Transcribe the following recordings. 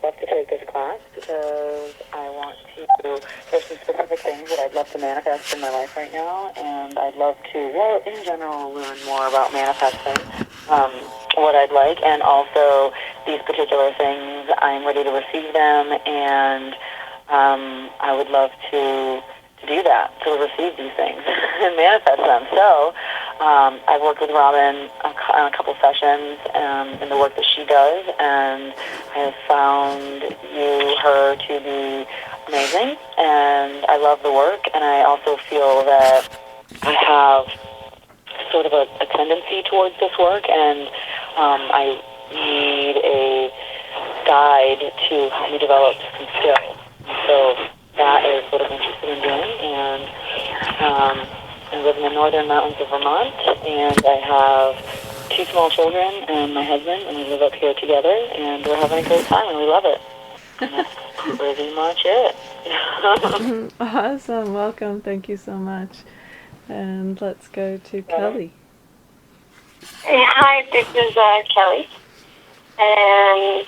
love to take this class because I want to, there's some specific things that I'd love to manifest in my life right now, and I'd love to, well, in general, learn more about manifesting, what I'd like, and also these particular things, I'm ready to receive them, and I would love to do that, to receive these things and manifest them. So I've worked with Robin on a couple sessions in the work that she does, and I have found her to be amazing, and I love the work, and I also feel that I have sort of a tendency towards this work, and I need a guide to help me develop some skills. So that is what I'm interested in doing, and I live in the northern mountains of Vermont, and I have 2 small children and my husband, and we live up here together, and we're having a great time, and we love it. And that's pretty much it. Awesome. Welcome. Thank you so much. And let's go to Kelly. Hi, this is Kelly, and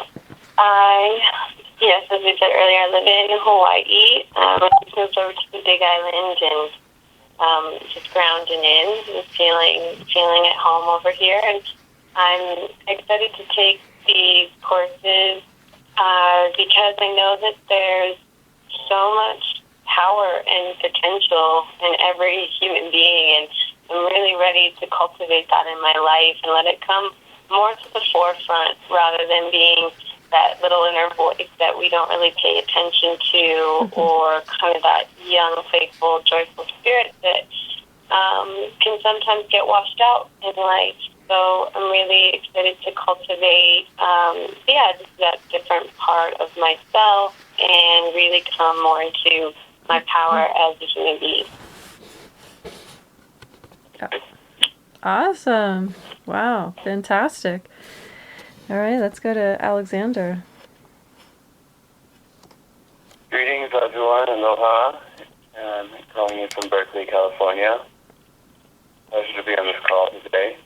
yes, as we said earlier, I live in Hawaii. I just moved over to the Big Island and just grounding in and feeling at home over here. And I'm excited to take these courses because I know that there's so much power and potential in every human being, and I'm really ready to cultivate that in my life and let it come more to the forefront rather than being that little inner voice that we don't really pay attention to, or kind of that young, faithful, joyful spirit that can sometimes get washed out in life. So I'm really excited to cultivate, just that different part of myself and really come more into my power as a human being. Awesome. Wow. Fantastic. All right, let's go to Alexander. Greetings, everyone. Aloha. I'm calling you from Berkeley, California. Pleasure to be on this call today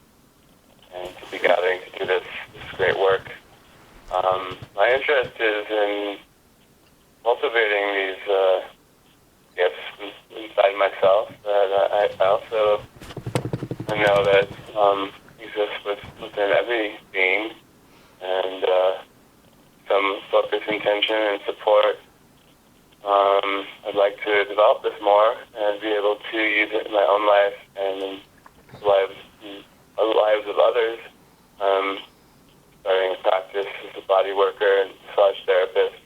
and to be gathering to do this great work. My interest is in cultivating these gifts inside myself that I also know that exist within every being, and some focus, intention, and support. I'd like to develop this more and be able to use it in my own life and in the lives of others. Starting a practice as a body worker and massage therapist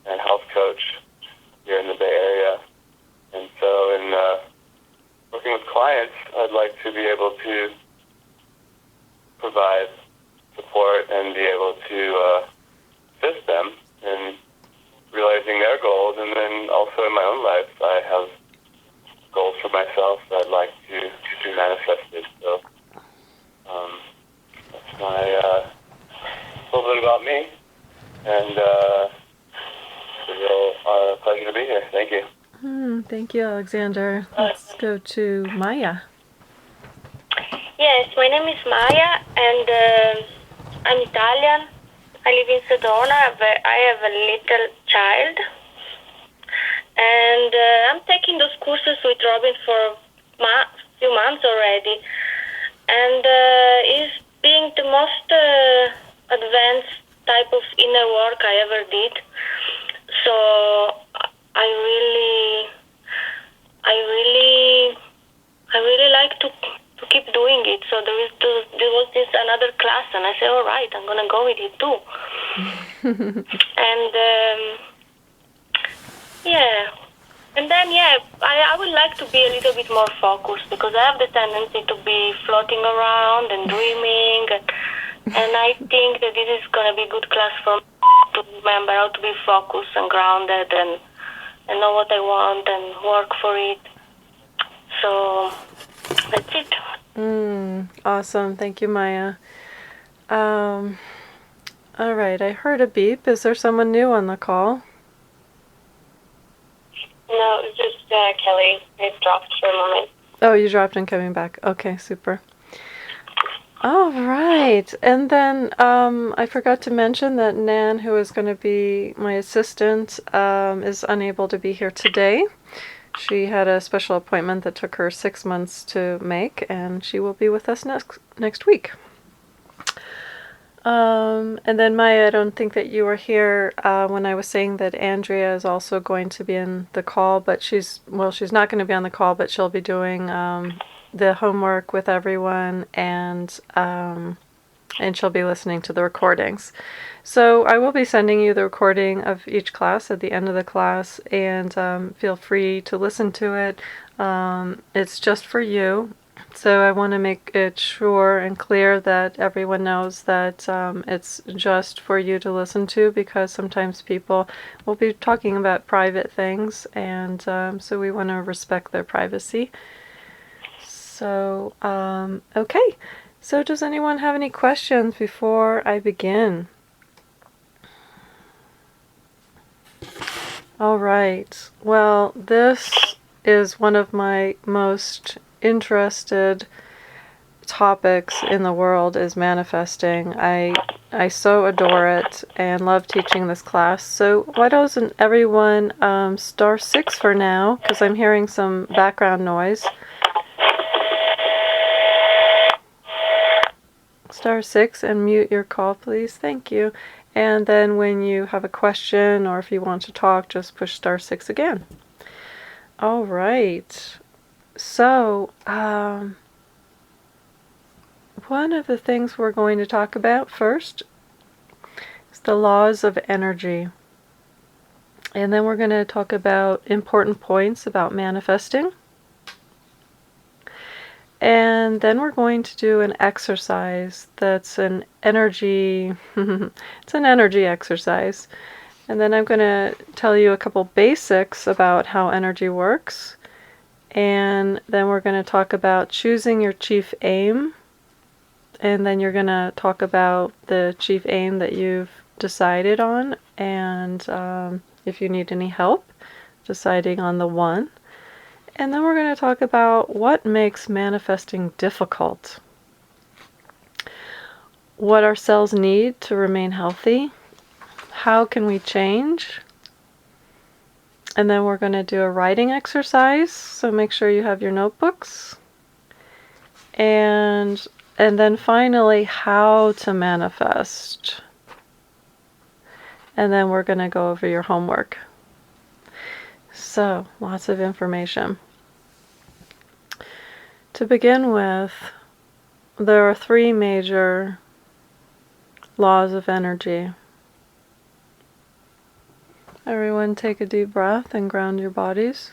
and health coach here in the Bay Area. And so in working with clients, I'd like to be able to provide support and be able to assist them in realizing their goals. And then also in my own life, I have goals for myself that I'd like to see manifested. So that's my a little bit about me, and it's a real pleasure to be here. Thank you. Thank you, Alexander. Let's go to Maya. Yes, my name is Maya, and I'm Italian. I live in Sedona. I have a little child, and I'm taking those courses with Robin for a few months already, and it's being the most advanced type of inner work I ever did. So I really like to keep doing it. So there was this another class, and I said, all right, I'm gonna go with it too. I would like to be a little bit more focused, because I have the tendency to be floating around and dreaming, and I think that this is gonna be a good class for me to remember how to be focused and grounded and know what I want and work for it. So that's it. Awesome. Thank you, Maya. All right. I heard a beep. Is there someone new on the call? No, it's just Kelly. I dropped for a moment. Oh, you dropped and coming back. Okay, super. All right. And then I forgot to mention that Nan, who is going to be my assistant, is unable to be here today. She had a special appointment that took her 6 months to make, and she will be with us next week. And then Maya, I don't think that you were here when I was saying that Andrea is also going to be in the call, but she's not going to be on the call, but she'll be doing the homework with everyone, and she'll be listening to the recordings. So I will be sending you the recording of each class at the end of the class, and feel free to listen to it. It's just for you. So I want to make it sure and clear that everyone knows that it's just for you to listen to, because sometimes people will be talking about private things, and so we want to respect their privacy. So, okay. So does anyone have any questions before I begin? All right. Well, this is one of my most interested topics in the world, is manifesting. I so adore it and love teaching this class. So why doesn't everyone star 6 for now, because I'm hearing some background noise. Star 6 and mute your call, please. Thank you. And then when you have a question or if you want to talk, just push star 6 again. All right. So, one of the things we're going to talk about first is the laws of energy. And then we're going to talk about important points about manifesting. And then we're going to do an exercise that's an energy, it's an energy exercise. And then I'm going to tell you a couple basics about how energy works. And then we're going to talk about choosing your chief aim. And then you're going to talk about the chief aim that you've decided on, and if you need any help deciding on the one. And then we're going to talk about what makes manifesting difficult, what our cells need to remain healthy, how can we change, and then we're going to do a writing exercise, so make sure you have your notebooks, and then finally how to manifest, and then we're going to go over your homework. So lots of information. To begin with, there are 3 major laws of energy. Everyone take a deep breath and ground your bodies.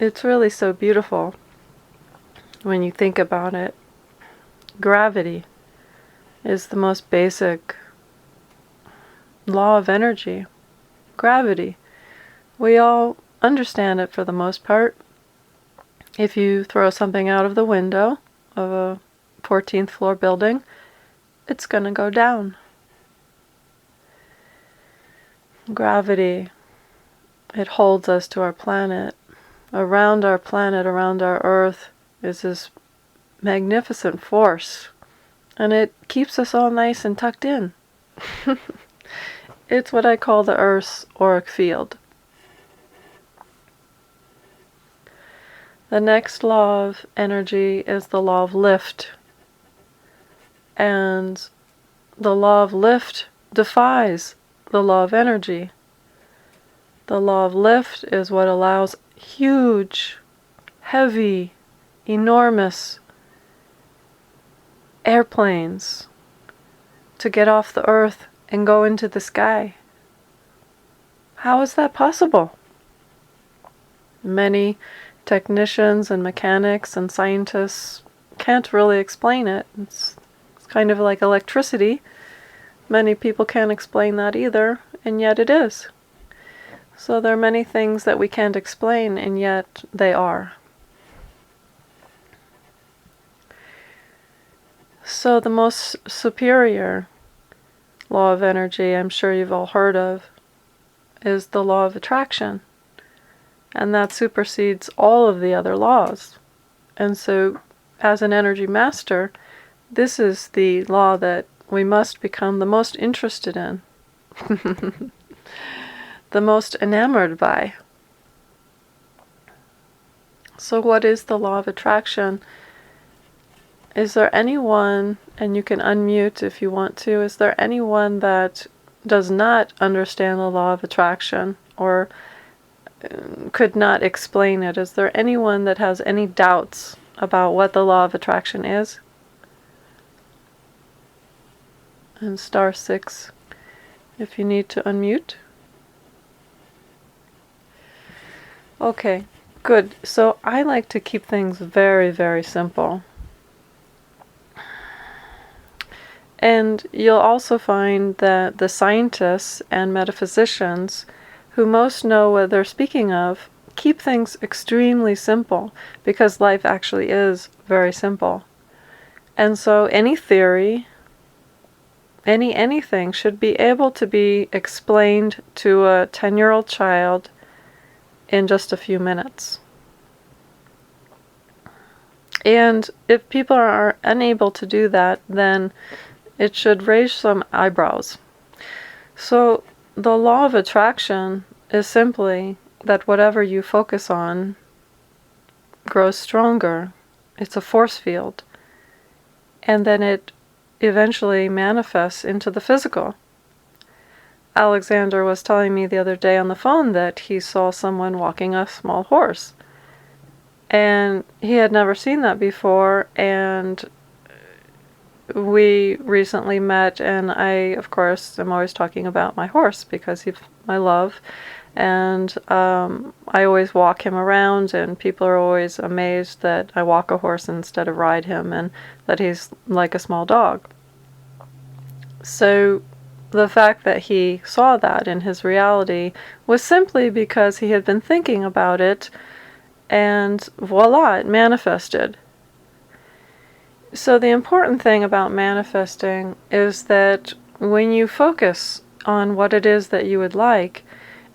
It's really so beautiful when you think about it. Gravity is the most basic law of energy. Gravity. We all understand it for the most part. If you throw something out of the window of a 14th floor building, it's going to go down. Gravity, it holds us to our planet. Around our planet, around our Earth, is this magnificent force, and it keeps us all nice and tucked in. It's what I call the Earth's auric field. The next law of energy is the law of lift. And the law of lift defies the law of energy. The law of lift is what allows huge, heavy, enormous airplanes to get off the earth and go into the sky. How is that possible? Many technicians and mechanics and scientists can't really explain it. It's kind of like electricity. Many people can't explain that either, and yet it is. So there are many things that we can't explain, and yet they are. So the most superior law of energy, I'm sure you've all heard of, is the law of attraction. And that supersedes all of the other laws. And so, as an energy master, this is the law that we must become the most interested in, the most enamored by. So what is the law of attraction? Is there anyone, and you can unmute if you want to, is there anyone that does not understand the law of attraction or could not explain it? Is there anyone that has any doubts about what the law of attraction is? And *6 if you need to unmute. Okay, good. So I like to keep things very, very simple. And you'll also find that the scientists and metaphysicians who most know what they're speaking of keep things extremely simple because life actually is very simple. And so any theory, anything should be able to be explained to a 10-year-old child in just a few minutes. And if people are unable to do that, then it should raise some eyebrows. So the law of attraction is simply that whatever you focus on grows stronger. It's a force field. And then it eventually manifests into the physical. Alexander was telling me the other day on the phone that he saw someone walking a small horse. And he had never seen that before, and we recently met, and I, of course, am always talking about my horse because he's my love, and I always walk him around, and people are always amazed that I walk a horse instead of ride him, and that he's like a small dog. So the fact that he saw that in his reality was simply because he had been thinking about it, and voila, it manifested. So the important thing about manifesting is that when you focus on what it is that you would like,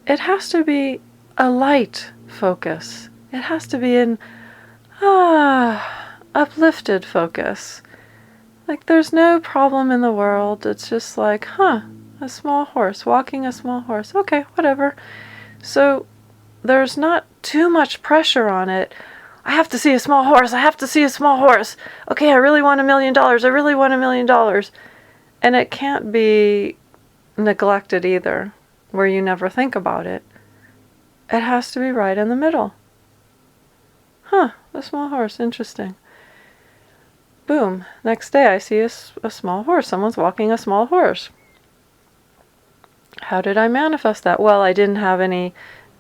it has to be a light focus. It has to be an uplifted focus. Like there's no problem in the world. It's just like, a small horse, walking a small horse. Okay, whatever. So there's not too much pressure on it. I have to see a small horse. I have to see a small horse. Okay, I really want $1 million. I really want $1 million. And it can't be neglected either, where you never think about it. It has to be right in the middle. A small horse. Interesting. Boom. Next day I see a small horse. Someone's walking a small horse. How did I manifest that? Well, I didn't have any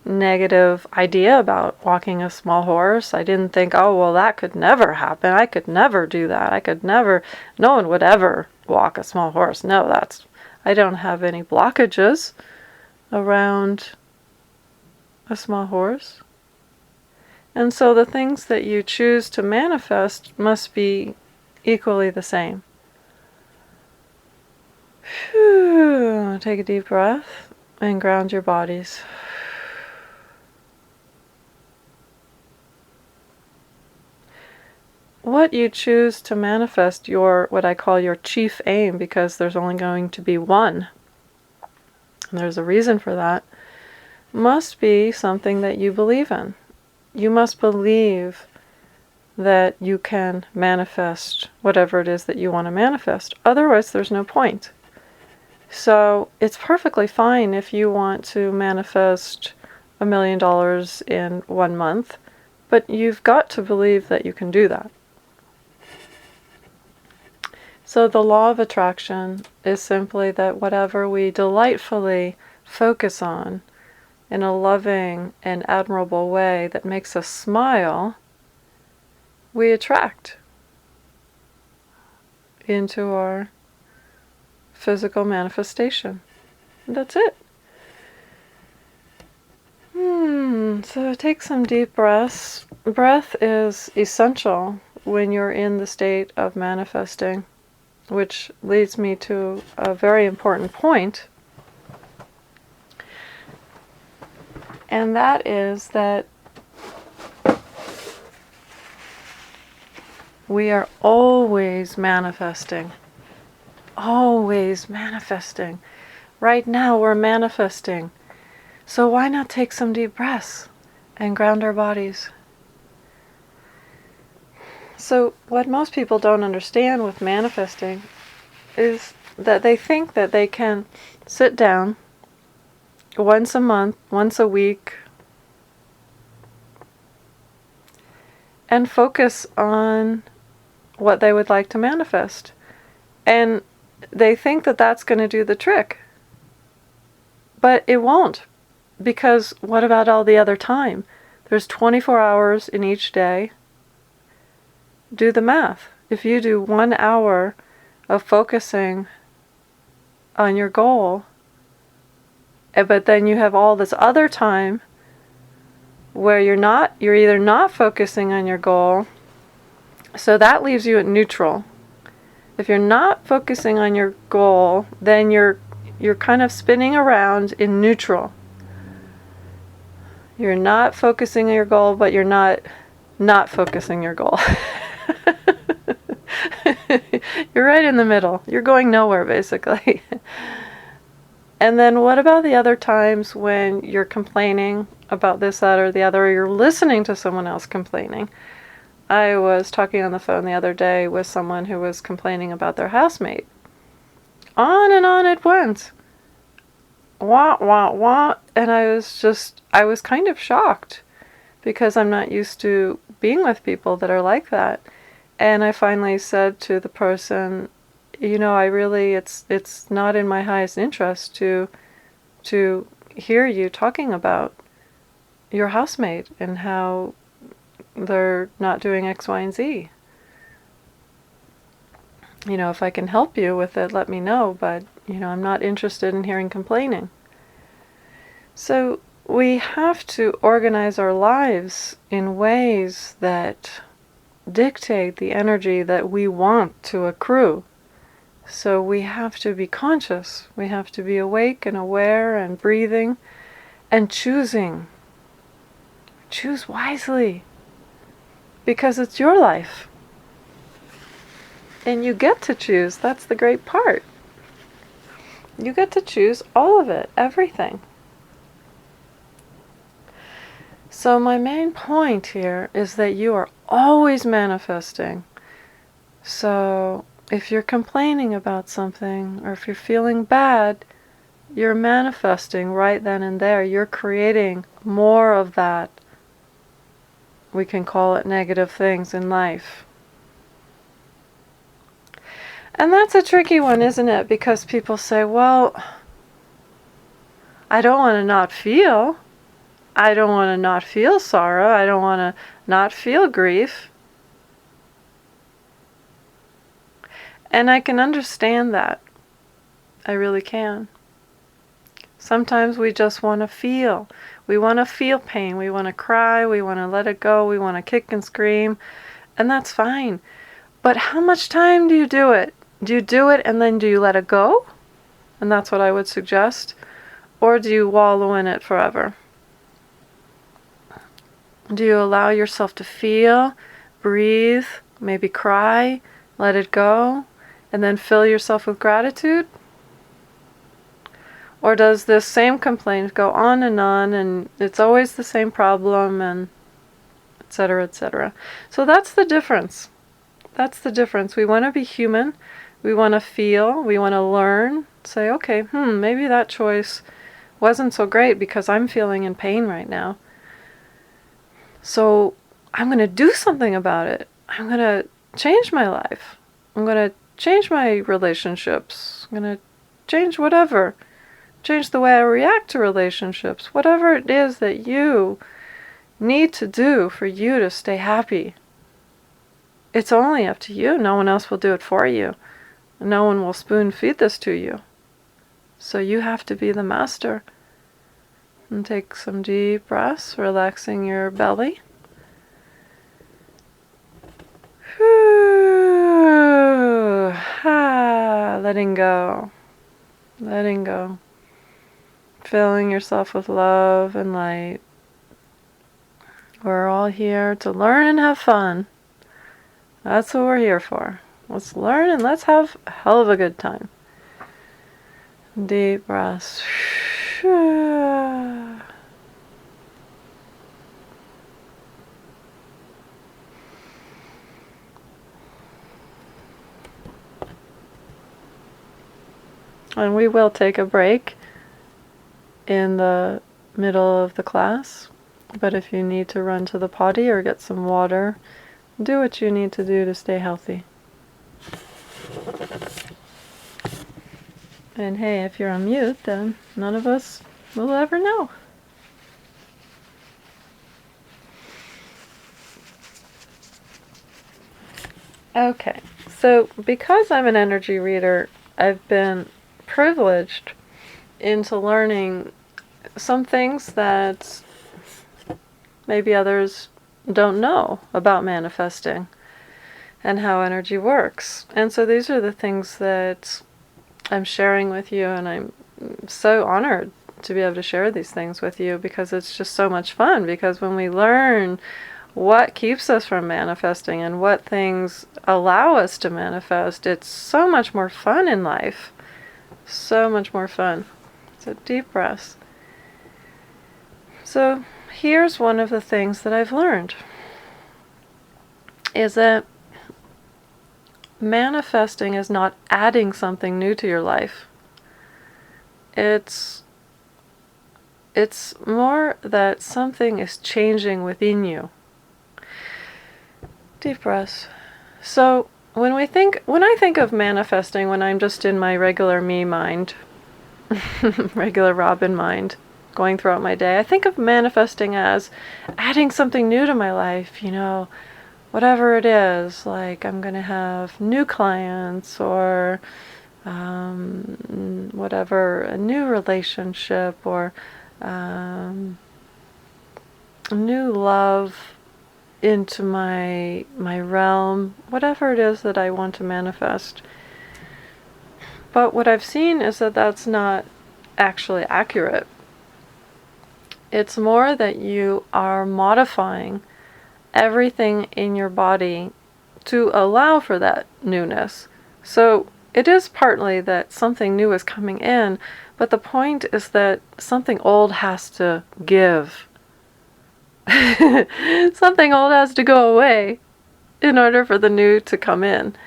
negative idea about walking a small horse. I didn't think, oh, well, that could never happen. I could never do that. No one would ever walk a small horse. No, I don't have any blockages around a small horse. And so the things that you choose to manifest must be equally the same. Whew. Take a deep breath and ground your bodies. What you choose to manifest, what I call your chief aim, because there's only going to be one, and there's a reason for that, must be something that you believe in. You must believe that you can manifest whatever it is that you want to manifest. Otherwise, there's no point. So it's perfectly fine if you want to manifest $1 million in 1 month, but you've got to believe that you can do that. So the law of attraction is simply that whatever we delightfully focus on in a loving and admirable way that makes us smile, we attract into our physical manifestation. And that's it. So take some deep breaths. Breath is essential when you're in the state of manifesting, which leads me to a very important point. And that is that We are always manifesting. Always manifesting. Right now we're manifesting. So why not take some deep breaths and ground our bodies? So what most people don't understand with manifesting is that they think that they can sit down once a month, once a week, and focus on what they would like to manifest. And they think that that's going to do the trick. But it won't. Because what about all the other time? There's 24 hours in each day. Do the math. If you do 1 hour of focusing on your goal, but then you have all this other time where you're either not focusing on your goal, so that leaves you at neutral. If you're not focusing on your goal, then you're kind of spinning around in neutral. You're not focusing on your goal, but you're not focusing your goal. You're right in the middle. You're going nowhere, basically. And then what about the other times when you're complaining about this, that, or the other, or you're listening to someone else complaining? I was talking on the phone the other day with someone who was complaining about their housemate. On and on it went. Wah, wah, wah. And I was kind of shocked because I'm not used to being with people that are like that. And I finally said to the person, it's not in my highest interest to hear you talking about your housemate and how they're not doing X, Y, and Z. If I can help you with it, let me know, but, I'm not interested in hearing complaining. So we have to organize our lives in ways that dictate the energy that we want to accrue. So we have to be conscious. We have to be awake and aware and breathing and choosing. Choose wisely. Because it's your life. And you get to choose. That's the great part. You get to choose all of it, everything. So my main point here is that you are always manifesting. So if you're complaining about something, or if you're feeling bad, you're manifesting right then and there. You're creating more of that. We can call it negative things in life. And that's a tricky one, isn't it? Because people say, well, I don't want to not feel. I don't want to not feel sorrow. I don't want to not feel grief. And I can understand that. I really can. Sometimes we just want to feel. We want to feel pain. We want to cry. We want to let it go. We want to kick and scream. And that's fine. But how much time do you do it? Do you do it and then do you let it go? And that's what I would suggest. Or do you wallow in it forever? Do you allow yourself to feel, breathe, maybe cry, let it go, and then fill yourself with gratitude? Or does this same complaint go on and it's always the same problem, and etc., etc.? So that's the difference. That's the difference. We want to be human. We want to feel. We want to learn. Say, okay, maybe that choice wasn't so great because I'm feeling in pain right now. So I'm going to do something about it. I'm going to change my life. I'm going to change my relationships. I'm going to change whatever. Change the way I react to relationships. Whatever it is that you need to do for you to stay happy. It's only up to you. No one else will do it for you. No one will spoon feed this to you. So you have to be the master. And take some deep breaths, relaxing your belly. Letting go. Letting go. Filling yourself with love and light. We're all here to learn and have fun. That's what we're here for. Let's learn and let's have a hell of a good time. Deep breaths. And we will take a break in the middle of the class. But if you need to run to the potty or get some water, do what you need to do to stay healthy. And hey, if you're on mute, then none of us will ever know. Okay, so because I'm an energy reader, I've been privileged into learning some things that maybe others don't know about manifesting and how energy works. And so these are the things that I'm sharing with you, and I'm so honored to be able to share these things with you because it's just so much fun. Because when we learn what keeps us from manifesting and what things allow us to manifest, it's so much more fun in life. So much more fun. So deep breaths. So here's one of the things that I've learned is that manifesting is not adding something new to your life. It's more that something is changing within you. Deep breaths. So when I think of manifesting, when I'm just in my regular me mind, regular Robin mind, going throughout my day, I think of manifesting as adding something new to my life, whatever it is, like I'm going to have new clients or whatever, a new relationship or new love into my realm, whatever it is that I want to manifest. But what I've seen is that that's not actually accurate. It's more that you are modifying everything in your body to allow for that newness. So it is partly that something new is coming in, but the point is that something old has to give. Something old has to go away in order for the new to come in.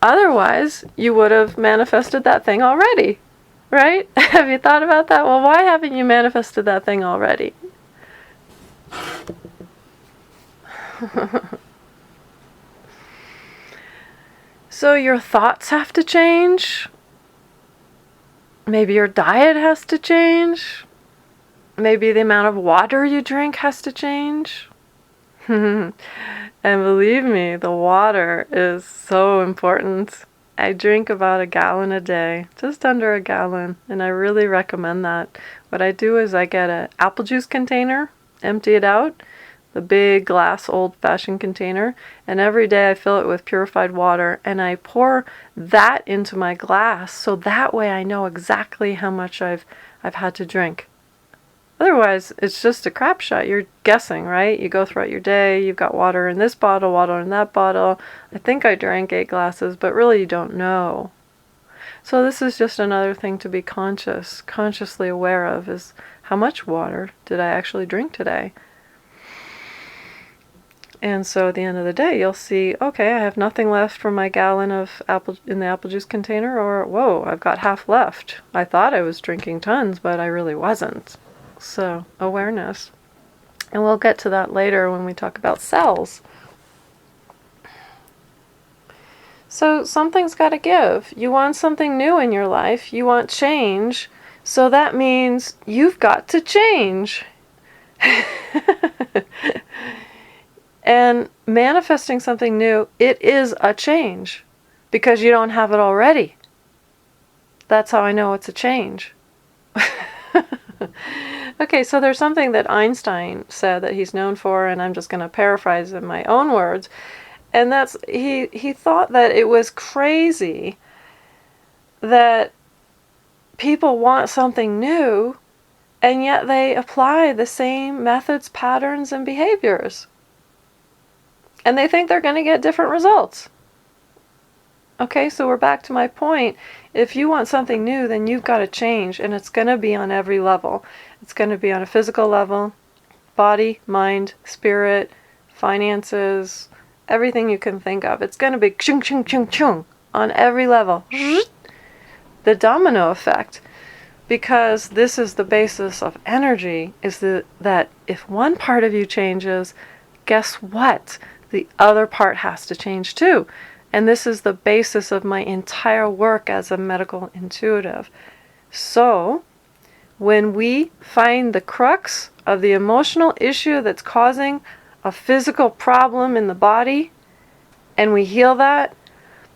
Otherwise, you would have manifested that thing already, right? Have you thought about that? Well, why haven't you manifested that thing already? So your thoughts have to change. Maybe your diet has to change. Maybe the amount of water you drink has to change. And believe me, the water is so important. I drink about 1 gallon a day, just under 1 gallon, and I really recommend that. What I do is I get an apple juice container, empty it out, the big glass old-fashioned container, and every day I fill it with purified water, and I pour that into my glass, so that way I know exactly how much I've had to drink. Otherwise, it's just a crapshoot. You're guessing, right? You go throughout your day, you've got water in this bottle, water in that bottle. I think I drank 8 glasses, but really you don't know. So this is just another thing to be consciously aware of, is how much water did I actually drink today? And so at the end of the day, you'll see, okay, I have nothing left from my gallon of in the apple juice container, or whoa, I've got half left. I thought I was drinking tons, but I really wasn't. So, awareness. And we'll get to that later when we talk about cells. So, something's got to give. You want something new in your life. You want change. So that means you've got to change. And manifesting something new, it is a change. Because you don't have it already. That's how I know it's a change. Okay, so there's something that Einstein said that he's known for, and I'm just going to paraphrase in my own words. And that's, he thought that it was crazy that people want something new, and yet they apply the same methods, patterns, and behaviors. and they think they're going to get different results. Okay, so we're back to my point. If you want something new, then you've got to change, and it's going to be on every level. It's going to be on a physical level, body, mind, spirit, finances, everything you can think of. It's going to be chung, chung, chung, chung on every level. The domino effect, because this is the basis of energy, is that if one part of you changes, guess what? The other part has to change too. And this is the basis of my entire work as a medical intuitive. So, when we find the crux of the emotional issue that's causing a physical problem in the body, and we heal that,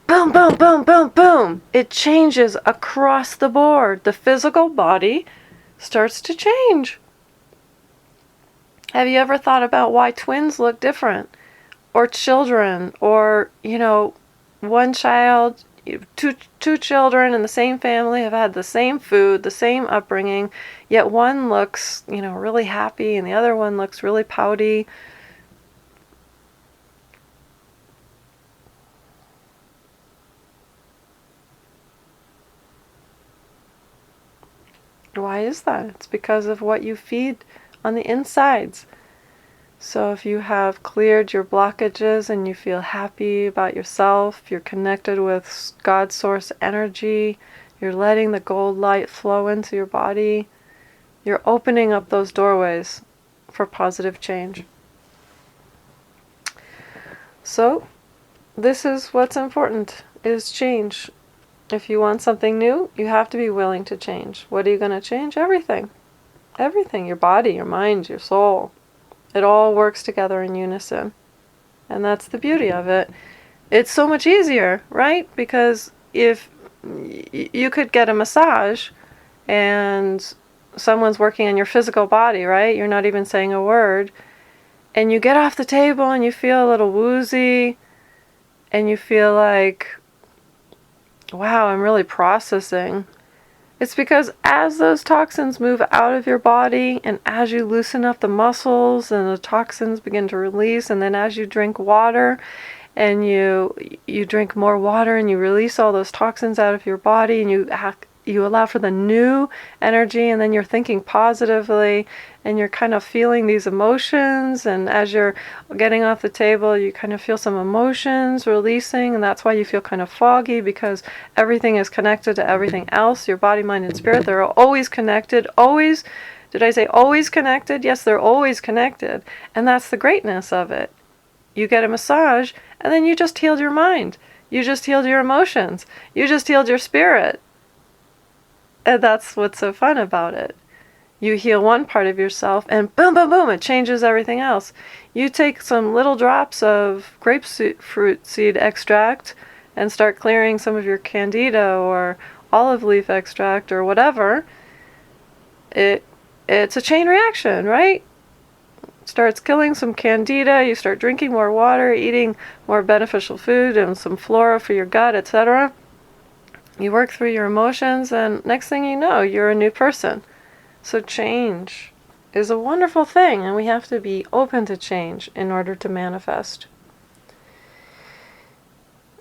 boom, boom, boom, boom, boom, it changes across the board. The physical body starts to change. Have you ever thought about why twins look different? Or children, or, one child, two children in the same family have had the same food, the same upbringing, yet one looks, really happy and the other one looks really pouty. Why is that? It's because of what you feed on the insides. So if you have cleared your blockages and you feel happy about yourself, you're connected with God source energy, you're letting the gold light flow into your body, you're opening up those doorways for positive change. So this is what's important, is change. If you want something new, you have to be willing to change. What are you going to change? Everything. Everything. Your body, your mind, your soul. It all works together in unison. And that's the beauty of it. It's so much easier, right? Because if you could get a massage and someone's working on your physical body, right? You're not even saying a word. And you get off the table and you feel a little woozy and you feel like, wow, I'm really processing. It's because as those toxins move out of your body and as you loosen up the muscles and the toxins begin to release, and then as you drink water and you drink more water and you release all those toxins out of your body and you allow for the new energy, and then you're thinking positively and you're kind of feeling these emotions, and as you're getting off the table you kind of feel some emotions releasing, and that's why you feel kind of foggy, because everything is connected to everything else. Your body, mind, and spirit, they're always connected. Always. Did I say always connected? Yes, they're always connected, and that's the greatness of it. You get a massage and then you just healed your mind, you just healed your emotions, you just healed your spirit. And that's what's so fun about it. You heal one part of yourself and boom, boom, boom, it changes everything else. You take some little drops of grapefruit seed extract and start clearing some of your candida or olive leaf extract or whatever. It's a chain reaction, right? Starts killing some candida, you start drinking more water, eating more beneficial food and some flora for your gut, etc. You work through your emotions, and next thing you know, you're a new person. So change is a wonderful thing, and we have to be open to change in order to manifest.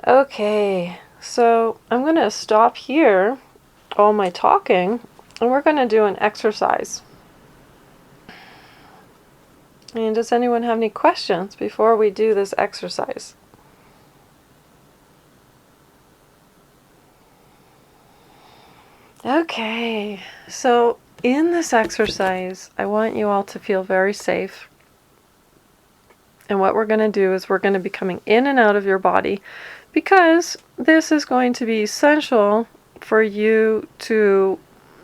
Okay, so I'm going to stop here, all my talking, and we're going to do an exercise. And does anyone have any questions before we do this exercise? Okay, so in this exercise, I want you all to feel very safe. And what we're going to do is we're going to be coming in and out of your body, because this is going to be essential for you to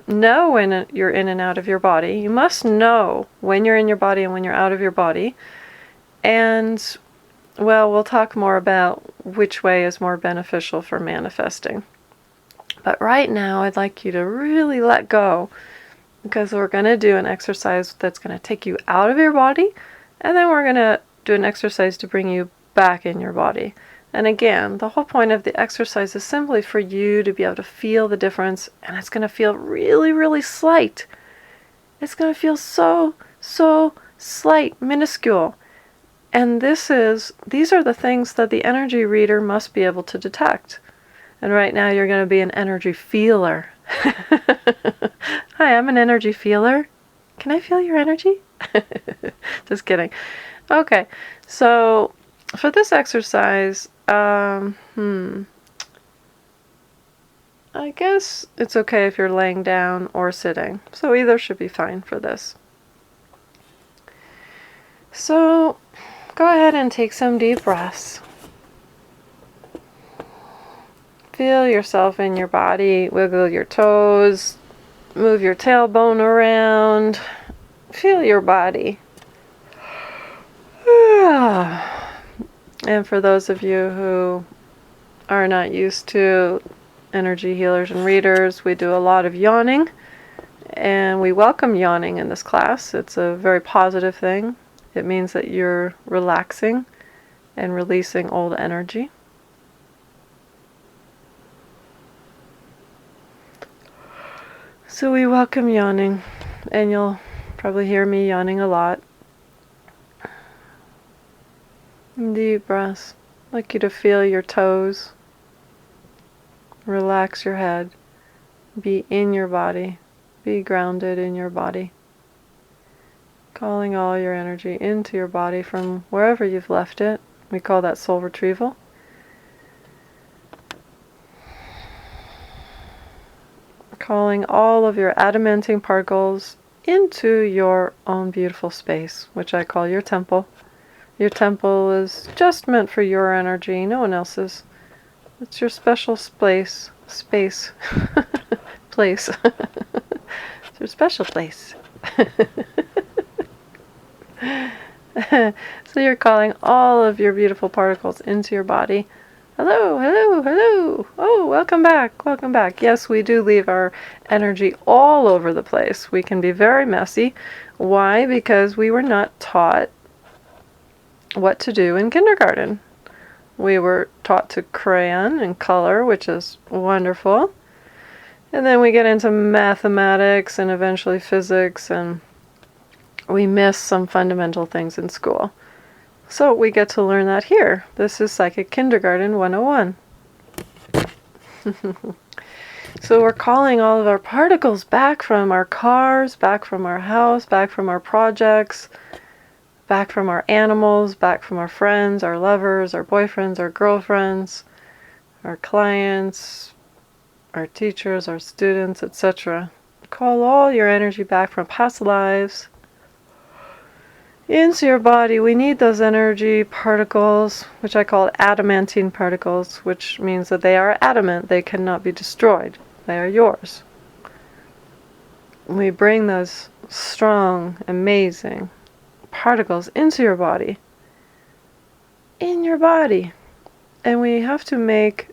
know when you're in and out of your body. You must know when you're in your body and when you're out of your body. And, well, we'll talk more about which way is more beneficial for manifesting. But right now, I'd like you to really let go, because we're going to do an exercise that's going to take you out of your body, and then we're going to do an exercise to bring you back in your body. And again, the whole point of the exercise is simply for you to be able to feel the difference, and it's going to feel really, really slight. It's going to feel so slight, minuscule. And these are the things that the energy reader must be able to detect. And right now you're going to be an energy feeler. Hi, I'm an energy feeler. Can I feel your energy? Just kidding. Okay, so for this exercise, I guess it's okay if you're laying down or sitting. So either should be fine for this. So go ahead and take some deep breaths. Feel yourself in your body. Wiggle your toes. Move your tailbone around. Feel your body. And for those of you who are not used to energy healers and readers, we do a lot of yawning. And we welcome yawning in this class. It's a very positive thing. It means that you're relaxing and releasing old energy. So we welcome yawning, and you'll probably hear me yawning a lot. Deep breaths. I'd like you to feel your toes. Relax your head. Be in your body. Be grounded in your body. Calling all your energy into your body from wherever you've left it. We call that soul retrieval. Calling all of your adamantine particles into your own beautiful space, which I call your temple. Your temple is just meant for your energy, no one else's. It's your special space. Place. It's your special place. So you're calling all of your beautiful particles into your body. Hello, hello, hello. Oh, welcome back, welcome back. Yes, we do leave our energy all over the place. We can be very messy. Why? Because we were not taught what to do in kindergarten. We were taught to crayon and color, which is wonderful. And then we get into mathematics and eventually physics, and we miss some fundamental things in school. So we get to learn that here. This is Psychic Kindergarten 101. So we're calling all of our particles back from our cars, back from our house, back from our projects, back from our animals, back from our friends, our lovers, our boyfriends, our girlfriends, our clients, our teachers, our students, etc. Call all your energy back from past lives into your body. We need those energy particles, which I call adamantine particles, which means that they are adamant. They cannot be destroyed. They are yours. We bring those strong, amazing particles into your body. In your body. And we have to make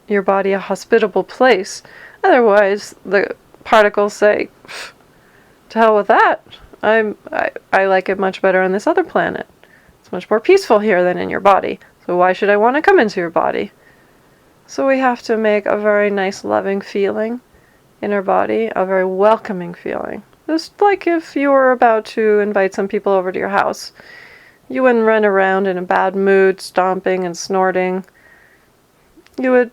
your body a hospitable place. Otherwise, the particles say, to hell with that. I like it much better on this other planet. It's much more peaceful here than in your body. So why should I want to come into your body? So we have to make a very nice loving feeling in our body, a very welcoming feeling. Just like if you were about to invite some people over to your house. You wouldn't run around in a bad mood, stomping and snorting. You would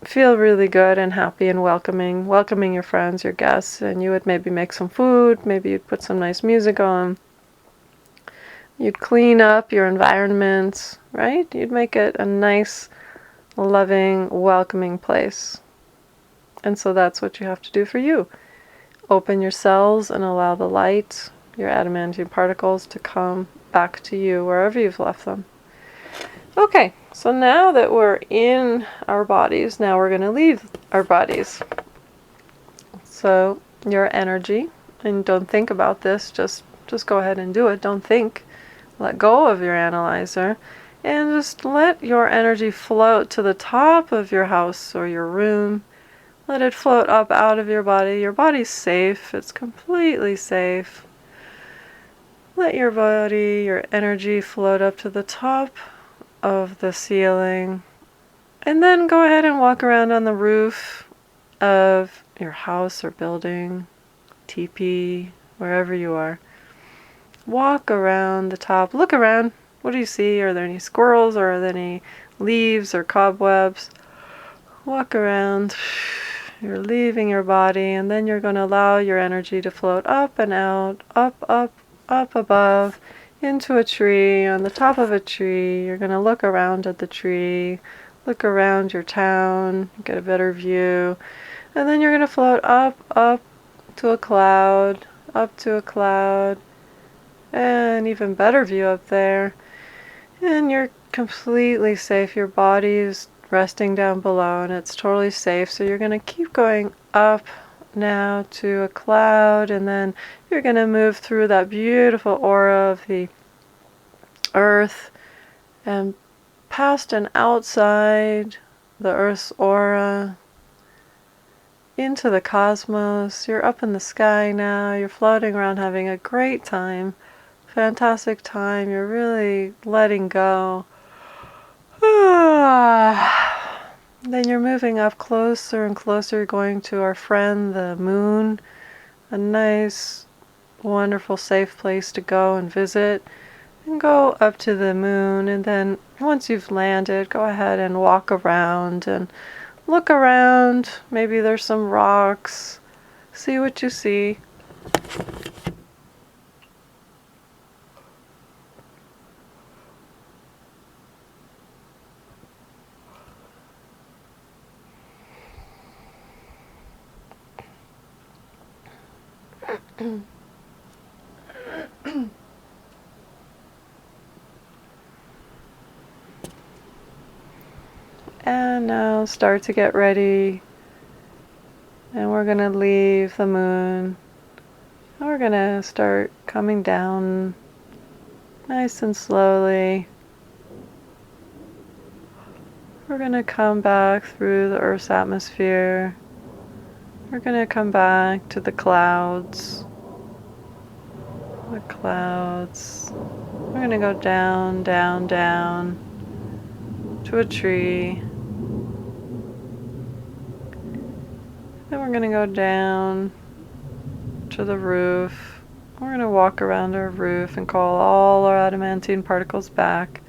feel really good and happy and welcoming your friends, your guests, and you would maybe make some food, maybe you'd put some nice music on. You'd clean up your environment, right? You'd make it a nice, loving, welcoming place. And so that's what you have to do for you. Open your cells and allow the light, your adamantine particles, to come back to you wherever you've left them. Okay, so now that we're in our bodies, now we're going to leave our bodies. So your energy, and don't think about this, just go ahead and do it. Don't think. Let go of your analyzer and just let your energy float to the top of your house or your room. Let it float up out of your body. Your body's safe. It's completely safe. Let your body, your energy float up to the top of the ceiling. And then go ahead and walk around on the roof of your house or building, teepee, wherever you are. walk around the top. Look around. What do you see? Are there any squirrels, or are there any leaves or cobwebs? Walk around. You're leaving your body, and then you're going to allow your energy to float up and out, up above, into a tree. On the top of a tree, you're going to look around at the tree, look around your town, get a better view, and then you're going to float up to a cloud, up to a cloud, and even better view up there. And you're completely safe. Your body is resting down below, and it's totally safe. So you're going to keep going up now to a cloud, and then you're going to move through that beautiful aura of the earth and past and outside the earth's aura into the cosmos. You're up in the sky now. You're floating around having a great time. Fantastic time. You're really letting go. Then you're moving up closer and closer, going to our friend the moon, a nice, wonderful, safe place to go and visit. And go up to the moon, and then once you've landed, go ahead and walk around and look around. Maybe there's some rocks. See what you see. And now start to get ready. And we're going to leave the moon. And we're going to start coming down nice and slowly. We're going to come back through the Earth's atmosphere. We're going to come back to the clouds. The clouds. We're going to go down, down, down to a tree. Then we're going to go down to the roof. We're going to walk around our roof and call all our adamantine particles back.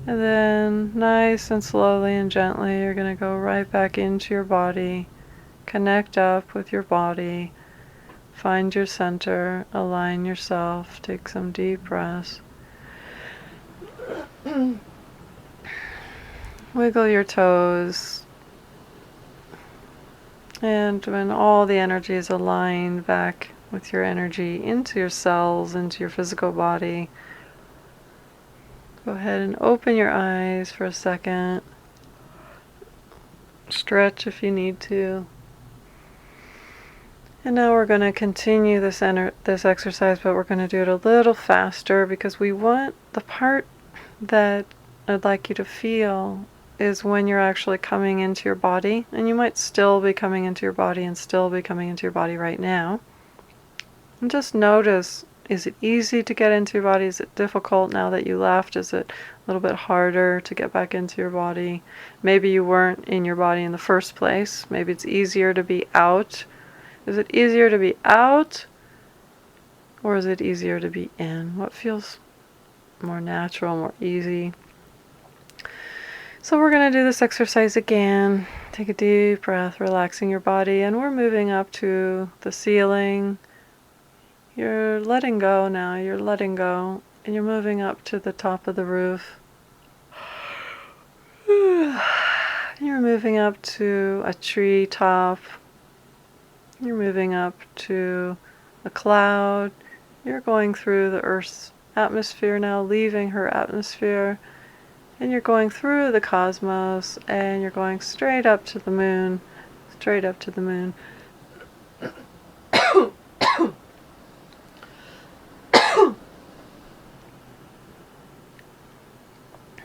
And then nice and slowly and gently, you're going to go right back into your body. Connect up with your body. Find your center. Align yourself. Take some deep breaths. Wiggle your toes. And when all the energy is aligned back with your energy into your cells, into your physical body, go ahead and open your eyes for a second. Stretch if you need to. And now we're going to continue this exercise, but we're going to do it a little faster because we want the part that I'd like you to feel is when you're actually coming into your body. And you might still be coming into your body and still be coming into your body right now. And just notice, is it easy to get into your body? Is it difficult now that you left? Is it a little bit harder to get back into your body? Maybe you weren't in your body in the first place. Maybe it's easier to be out. Is it easier to be out? Or is it easier to be in? What feels more natural, more easy? So we're going to do this exercise again. Take a deep breath, relaxing your body, and we're moving up to the ceiling. You're letting go now, you're letting go, and you're moving up to the top of the roof. You're moving up to a tree top. You're moving up to a cloud. You're going through the Earth's atmosphere now, leaving her atmosphere. And you're going through the cosmos, and you're going straight up to the moon. Straight up to the moon.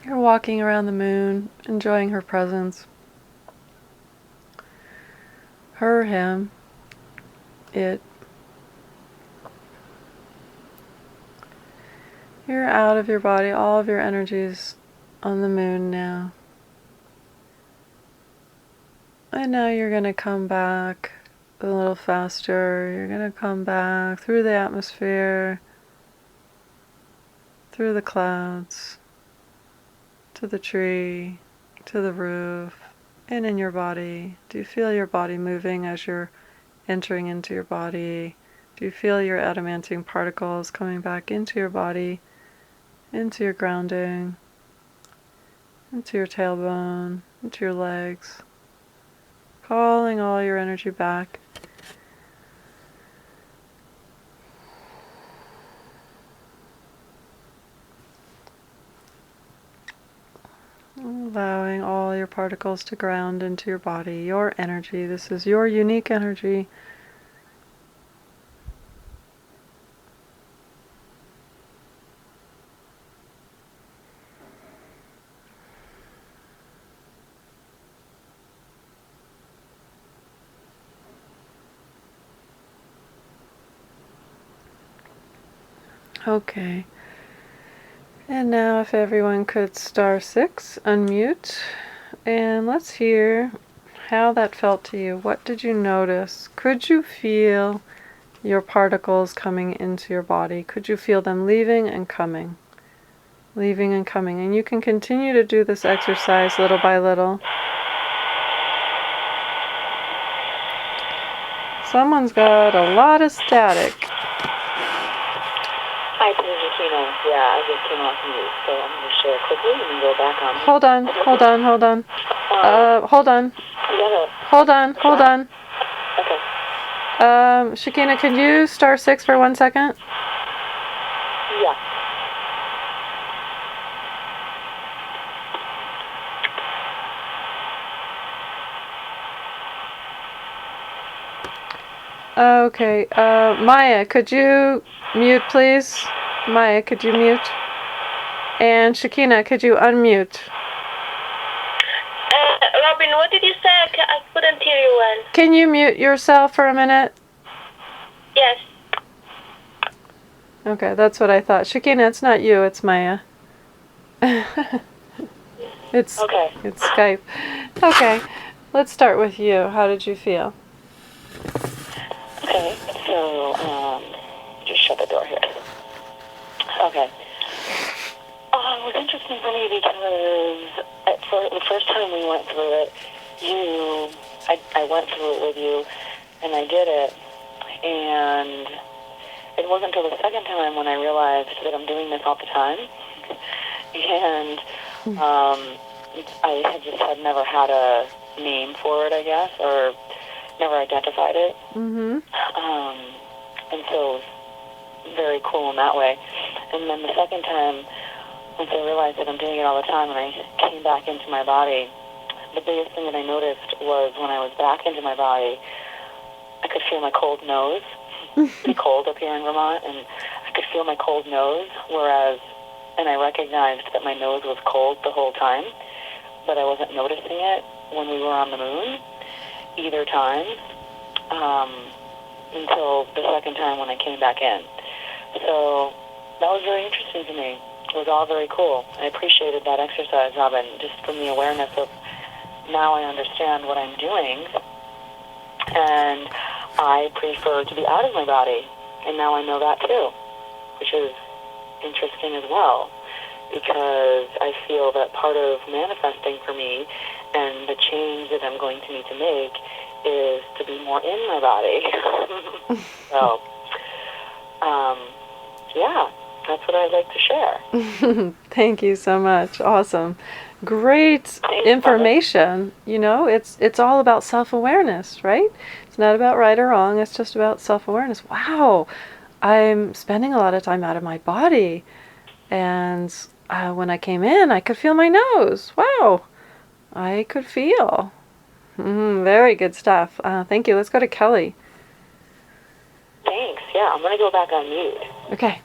You're walking around the moon, enjoying her presence. Her, him, it. You're out of your body, all of your energies on the moon now. And now you're going to come back a little faster. You're going to come back through the atmosphere. through the clouds, to the tree, to the roof, and in your body. Do you feel your body moving as you're entering into your body? Do you feel your adamantine particles coming back into your body, into your grounding, into your tailbone, into your legs, calling all your energy back. Allowing all your particles to ground into your body, your energy. This is your unique energy. Okay. And now if everyone could *6, unmute, and let's hear how that felt to you. What did you notice? Could you feel your particles coming into your body? Could you feel them leaving and coming? Leaving and coming. And you can continue to do this exercise little by little. Someone's got a lot of static. Hi, this is Akina. Yeah, I just came off mute, so I'm going to share quickly and then go back on. Hold on. Hold on. Okay. Shakina, can you *6 for 1 second? Yeah. Okay. Maya, could you mute, please? Maya, could you mute? And Shakina, could you unmute? Robin, what did you say? I couldn't hear you well. Can you mute yourself for a minute? Yes. Okay, that's what I thought. Shakina, it's not you, it's Maya. It's Skype. Okay, let's start with you. How did you feel? Okay, so, just shut the door here. Okay. It was interesting for me because the first time we went through it, I went through it with you, and I did it, and it wasn't until the second time when I realized that I'm doing this all the time, and I had never had a name for it, I guess, or never identified it. Mm-hmm. And so it was very cool in that way. And then the second time, once I realized that I'm doing it all the time and I came back into my body, the biggest thing that I noticed was when I was back into my body, I could feel my cold nose. It's pretty cold up here in Vermont, and I could feel my cold nose, and I recognized that my nose was cold the whole time, but I wasn't noticing it when we were on the moon either time, until the second time when I came back in. So that was very interesting to me. It was all very cool. I appreciated that exercise, Robin, just from the awareness of now I understand what I'm doing, and I prefer to be out of my body, and now I know that too, which is interesting as well, because I feel that part of manifesting for me and the change that I'm going to need to make is to be more in my body. So, yeah, that's what I'd like to share. Thank you so much. Awesome. Great information. You know, it's all about self-awareness, right? It's not about right or wrong. It's just about self-awareness. Wow. I'm spending a lot of time out of my body. And when I came in, I could feel my nose. Wow. I could feel. Very good stuff. Thank you. Let's go to Kelly. Thanks. Yeah, I'm going to go back on mute. Okay.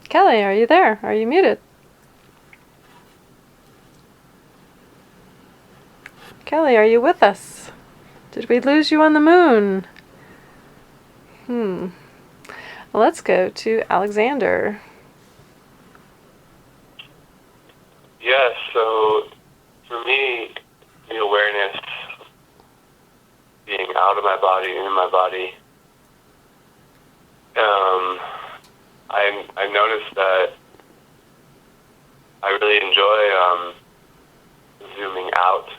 Kelly, are you there? Are you muted? Kelly, are you with us? Did we lose you on the moon? Let's go to Alexander. Yes, so for me, the awareness being out of my body, in my body, I really enjoy zooming out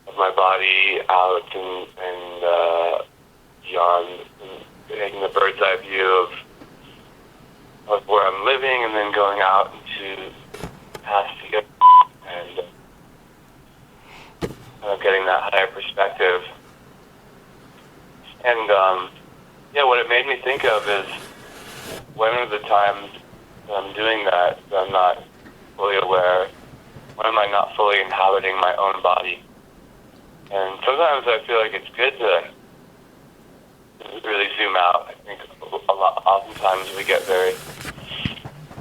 of my body, out and beyond, and taking the bird's eye view of where I'm living, and then going out into past together, and getting that higher perspective. And what it made me think of is when are the times that I'm doing that I'm not fully aware? When am I not fully inhabiting my own body? And sometimes I feel like it's good to really zoom out. I think oftentimes we get very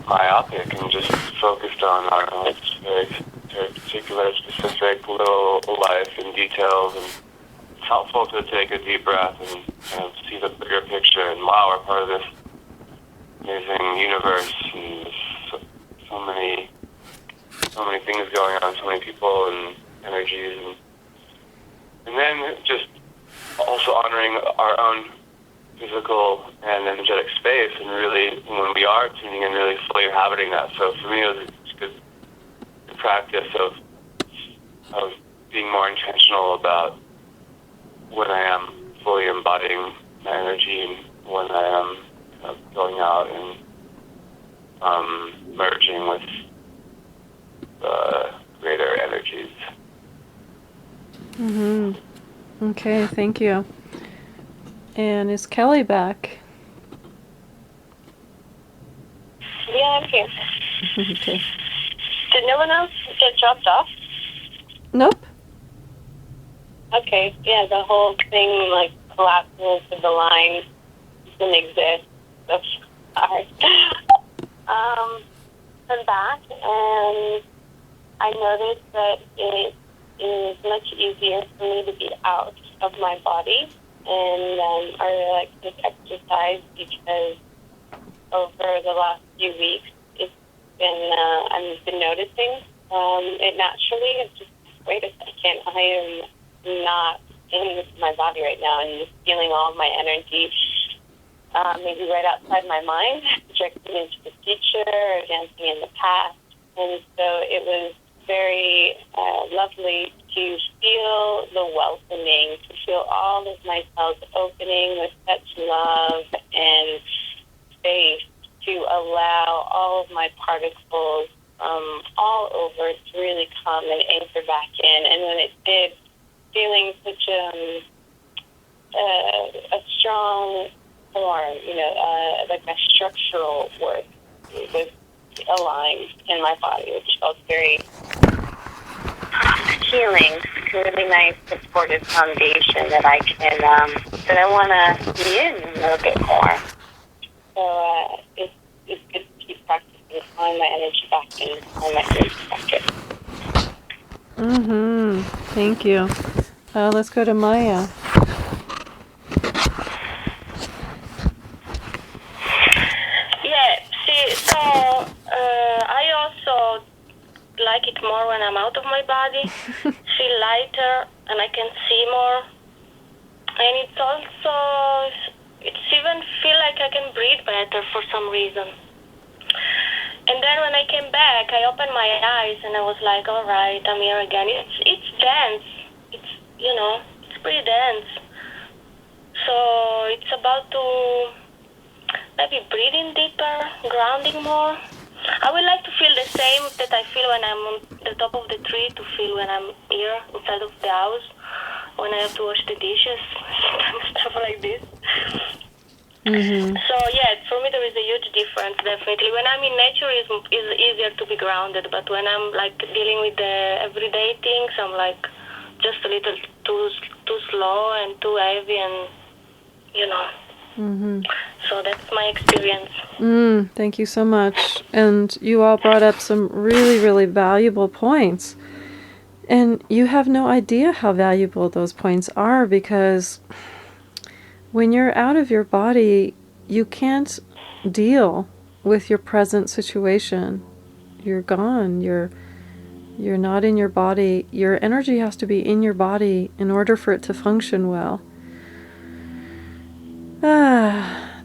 myopic and just focused on our own very particular, specific little life and details. And it's helpful to take a deep breath and see the bigger picture. And wow, we're part of this amazing universe, and so many things going on, so many people and energies, and then just also honoring our own physical and energetic space, and really, when we are tuning in, really fully inhabiting that. So for me, it was a good practice of being more intentional about when I am fully embodying my energy, and when I am going out and merging with greater energies. Okay, thank you. And is Kelly back? Yeah, I'm here. Okay. Did no one else get dropped off? Nope. Okay, yeah, the whole thing like collapses and the line doesn't exist. So sorry. I'm back, and I noticed that it is much easier for me to be out of my body, and I really like this exercise because over the last few weeks, it's been I've been noticing it naturally. It's just, wait a second, I am not in my body right now, and just feeling all of my energy maybe right outside my mind, projecting into the future or dancing in the past. And so it was very lovely to feel the welcoming, to feel all of my cells opening with such love and space, to allow all of my particles all over to really come and anchor back in. And when it did, feeling such a strong form, like a structural work was aligned in my body, which felt very healing, a really nice supportive foundation that I can, that I want to be in a little bit more. So it's good to keep practicing, calling my energy back in, calling my energy back in. Thank you. Let's go to Maya. So I also like it more when I'm out of my body, feel lighter, and I can see more. And it's even feel like I can breathe better for some reason. And then when I came back, I opened my eyes and I was like, all right, I'm here again. It's dense. It's pretty dense. So it's about to maybe breathing deeper, grounding more. I would like to feel the same that I feel when I'm on the top of the tree, to feel when I'm here inside of the house, when I have to wash the dishes, stuff like this. So yeah, for me there is a huge difference, definitely. When I'm in nature, it's easier to be grounded, but when I'm like dealing with the everyday things, I'm like just a little too slow and too heavy, and So that's my experience. Thank you so much. And you all brought up some really, really valuable points. And you have no idea how valuable those points are, because when you're out of your body, you can't deal with your present situation. You're gone. You're not in your body. Your energy has to be in your body in order for it to function well.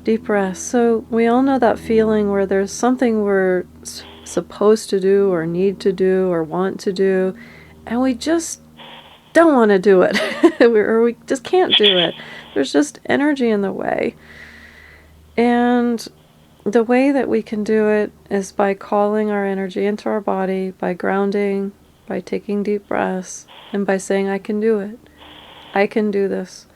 Deep breath. So we all know that feeling where there's something we're supposed to do or need to do or want to do, and we just don't want to do it, or we just can't do it. There's just energy in the way. And the way that we can do it is by calling our energy into our body, by grounding, by taking deep breaths, and by saying, I can do it. I can do this.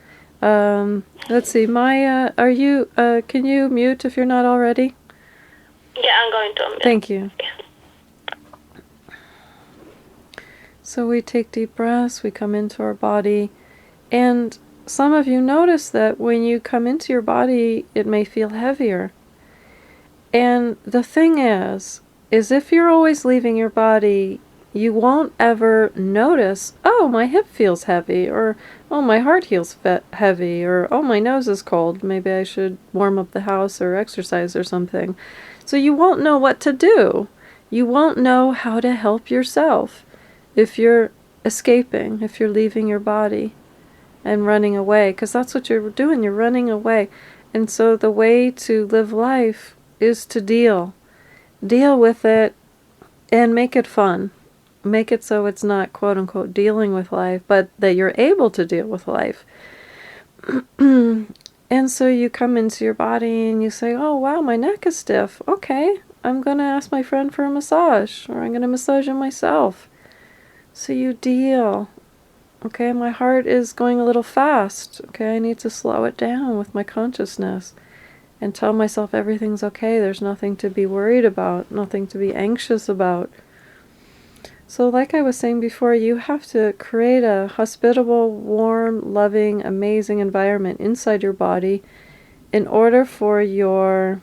Let's see, Maya, can you mute if you're not already? Yeah, I'm going to. Thank you. So we take deep breaths, we come into our body, and some of you notice that when you come into your body, it may feel heavier. And the thing is if you're always leaving your body, you won't ever notice, oh, my hip feels heavy, or oh, my heart feels heavy, or oh, my nose is cold, maybe I should warm up the house or exercise or something. So you won't know what to do. You won't know how to help yourself if you're escaping, if you're leaving your body and running away, because that's what you're doing, you're running away. And so the way to live life is to deal with it and make it fun. Make it so it's not quote unquote dealing with life, but that you're able to deal with life. And so you come into your body and you say, oh wow, my neck is stiff. Okay, I'm going to ask my friend for a massage, or I'm going to massage it myself. So you deal. Okay, my heart is going a little fast. Okay, I need to slow it down with my consciousness and tell myself everything's okay. There's nothing to be worried about, nothing to be anxious about. So like I was saying before, you have to create a hospitable, warm, loving, amazing environment inside your body in order for your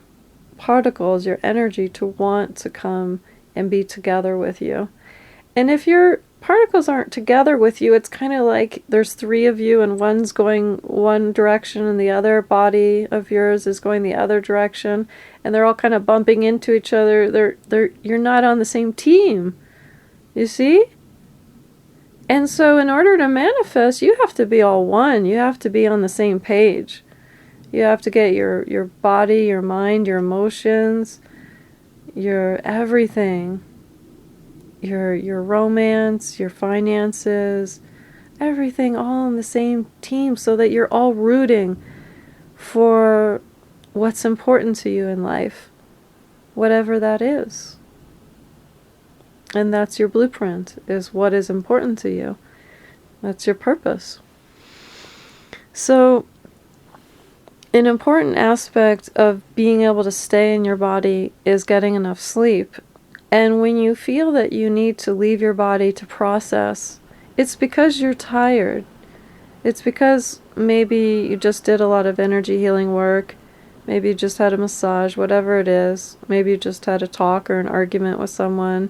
particles, your energy, to want to come and be together with you. And if your particles aren't together with you, it's kind of like there's three of you and one's going one direction and the other body of yours is going the other direction, and they're all kind of bumping into each other. You're not on the same team. You see? And so in order to manifest, you have to be all one. You have to be on the same page. You have to get your body, your mind, your emotions, your everything, your romance, your finances, everything all on the same team, so that you're all rooting for what's important to you in life, whatever that is. And that's your blueprint, is what is important to you. That's your purpose. So an important aspect of being able to stay in your body is getting enough sleep. And when you feel that you need to leave your body to process, it's because you're tired. It's because maybe you just did a lot of energy healing work. Maybe you just had a massage, whatever it is. Maybe you just had a talk or an argument with someone.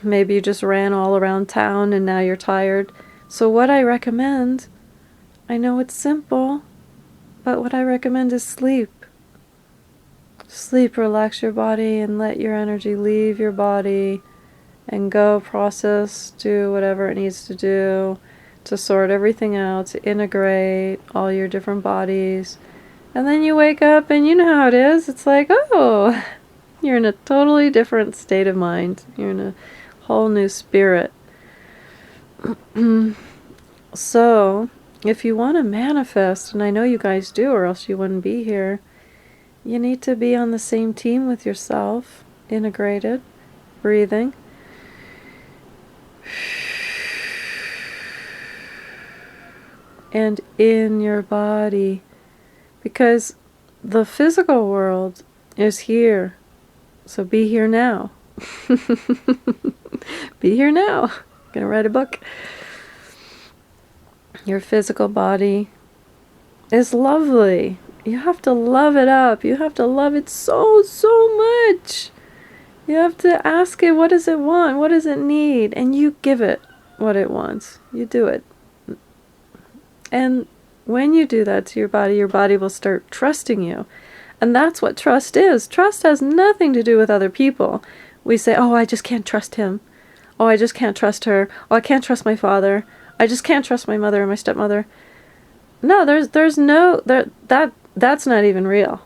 Maybe you just ran all around town and now you're tired. So what I recommend, I know it's simple, but what I recommend is sleep. Sleep, relax your body, and let your energy leave your body and go process, do whatever it needs to do to sort everything out, to integrate all your different bodies. And then you wake up and you know how it is. It's like, oh, you're in a totally different state of mind. You're in a whole new spirit. So, if you want to manifest, and I know you guys do, or else you wouldn't be here, you need to be on the same team with yourself, integrated, breathing. And in your body, because the physical world is here. So be here now. Be here now. I'm gonna write a book. Your physical body is lovely. You have to love it up. You have to love it so much. You have to ask it, what does it want? What does it need? And you give it what it wants. You do it. And when you do that to your body will start trusting you. And that's what trust is. Trust has nothing to do with other people. We say, oh, I just can't trust him. Oh, I just can't trust her. Oh, I can't trust my father. I just can't trust my mother or my stepmother. No, there's no, that's not even real.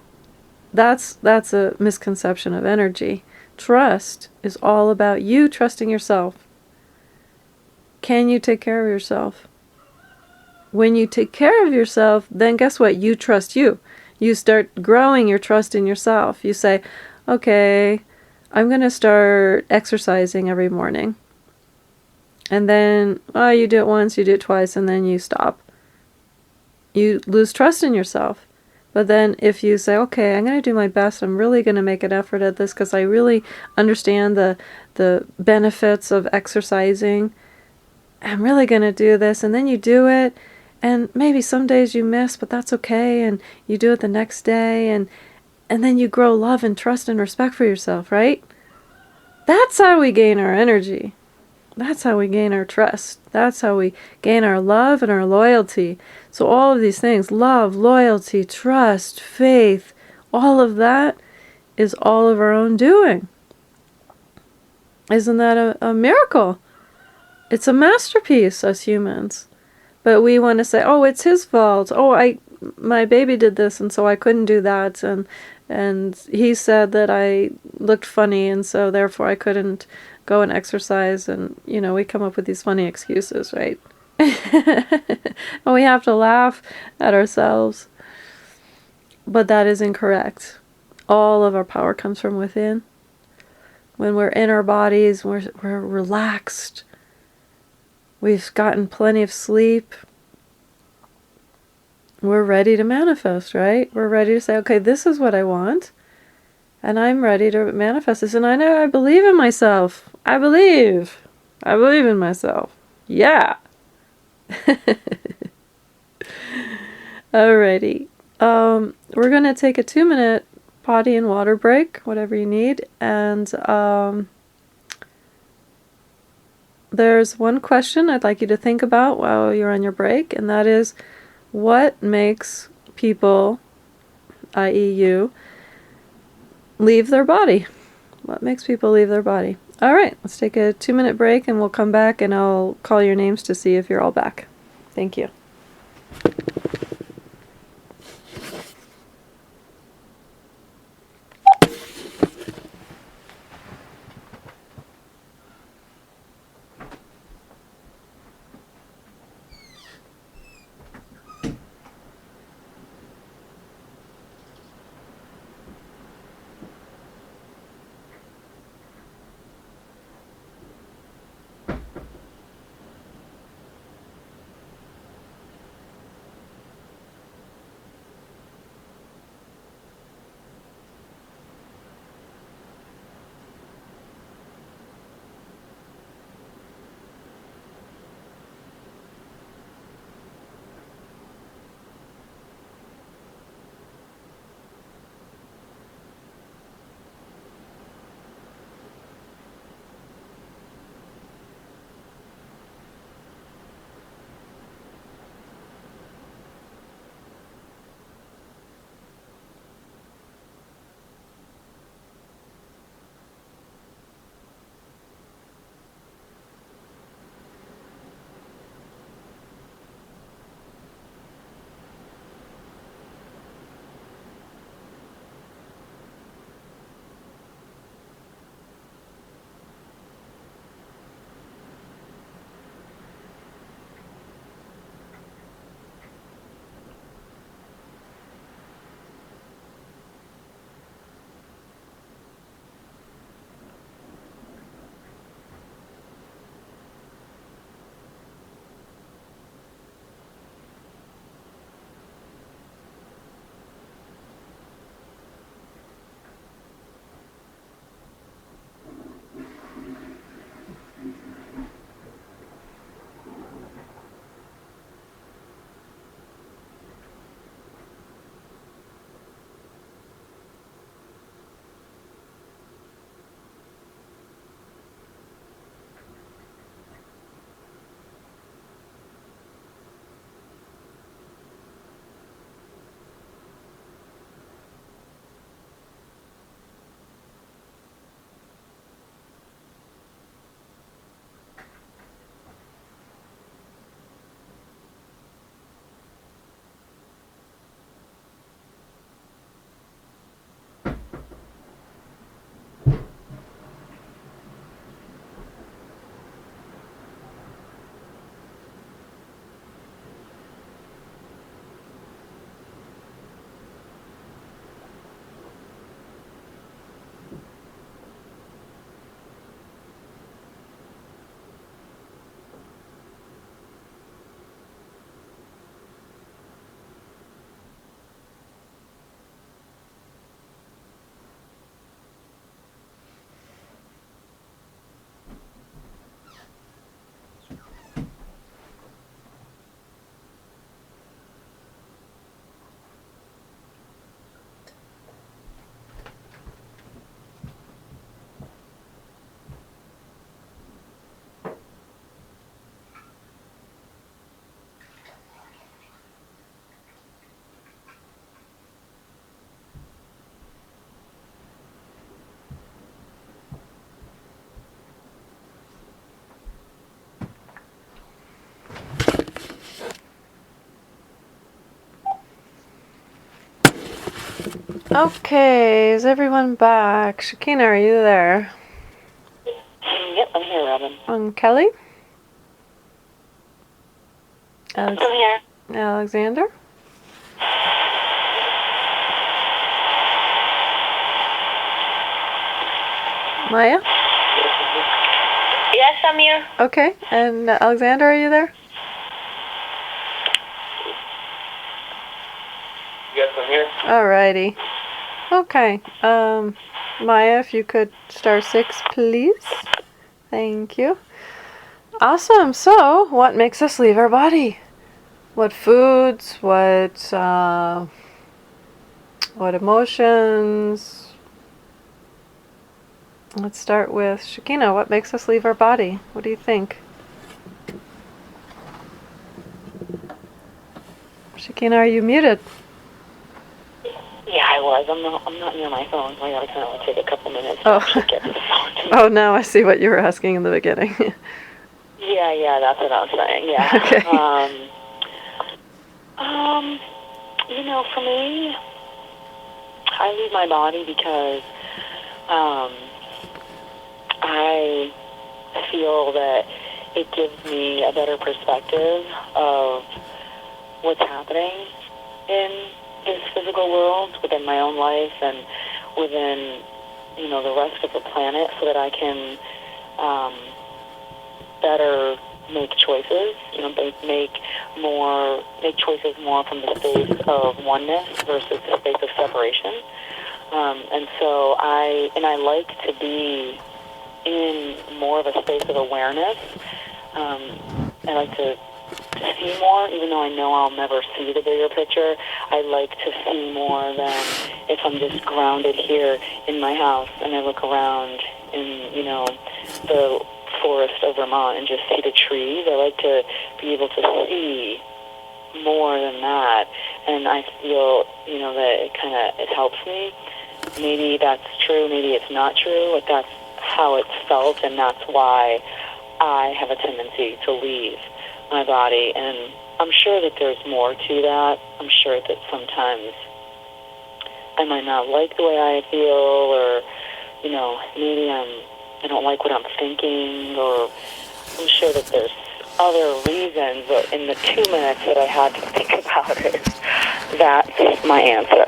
That's a misconception of energy. Trust is all about you trusting yourself. Can you take care of yourself? When you take care of yourself, then guess what? You trust you. You start growing your trust in yourself. You say, okay, I'm going to start exercising every morning. And then, you do it once, you do it twice, and then you stop. You lose trust in yourself. But then if you say, okay, I'm going to do my best, I'm really going to make an effort at this because I really understand the benefits of exercising. I'm really going to do this. And then you do it. And maybe some days you miss, but that's okay. And you do it the next day. And then you grow love and trust and respect for yourself, right? That's how we gain our energy. That's how we gain our trust. That's how we gain our love and our loyalty. So all of these things, love, loyalty, trust, faith, all of that is all of our own doing. Isn't that a miracle? It's a masterpiece, us humans. But we want to say, oh, it's his fault. Oh, my baby did this, and so I couldn't do that. And he said that I looked funny, and so therefore I couldn't go and exercise. And, we come up with these funny excuses, right? And we have to laugh at ourselves. But that is incorrect. All of our power comes from within. When we're in our bodies, we're relaxed. We've gotten plenty of sleep. We're ready to manifest, right? We're ready to say, okay, this is what I want. And I'm ready to manifest this. And I know I believe in myself. I believe in myself. Yeah. Alrighty. We're going to take a 2-minute potty and water break, whatever you need. And there's one question I'd like you to think about while you're on your break, and that is, what makes people, i.e. you, leave their body? What makes people leave their body? All right, let's take a 2-minute break, and we'll come back, and I'll call your names to see if you're all back. Thank you. Okay, is everyone back? Shakina, are you there? Yep, I'm here, Robin. Kelly? I'm here. Alexander? Maya? Yes, I'm here. Okay, and Alexander, are you there? Yes, I'm here. Alrighty. Okay, Maya, if you could star 6, please. Thank you. Awesome. So, what makes us leave our body? What foods? What emotions? Let's start with Shakina. What makes us leave our body? What do you think? Shakina, are you muted? Yeah, I was. I'm not near my phone, so I gotta kind of take a couple minutes to Oh. actually get to the phone. Oh, now I see what you were asking in the beginning. Yeah, that's what I was saying. Yeah. Okay. For me, I leave my body because I feel that it gives me a better perspective of what's happening in this physical world, within my own life, and within, the rest of the planet, so that I can better make choices, make choices more from the space of oneness versus the space of separation. And so I like to be in more of a space of awareness. I like to see more, even though I know I'll never see the bigger picture. I like to see more than if I'm just grounded here in my house and I look around in, the forest of Vermont and just see the trees. I like to be able to see more than that, and I feel, that it helps me. Maybe that's true, maybe it's not true, but that's how it's felt, and that's why I have a tendency to leave my body. And I'm sure that there's more to that. I'm sure that sometimes I might not like the way I feel, or, maybe I don't like what I'm thinking, or I'm sure that there's other reasons, but in the 2 minutes that I had to think about it, that's my answer.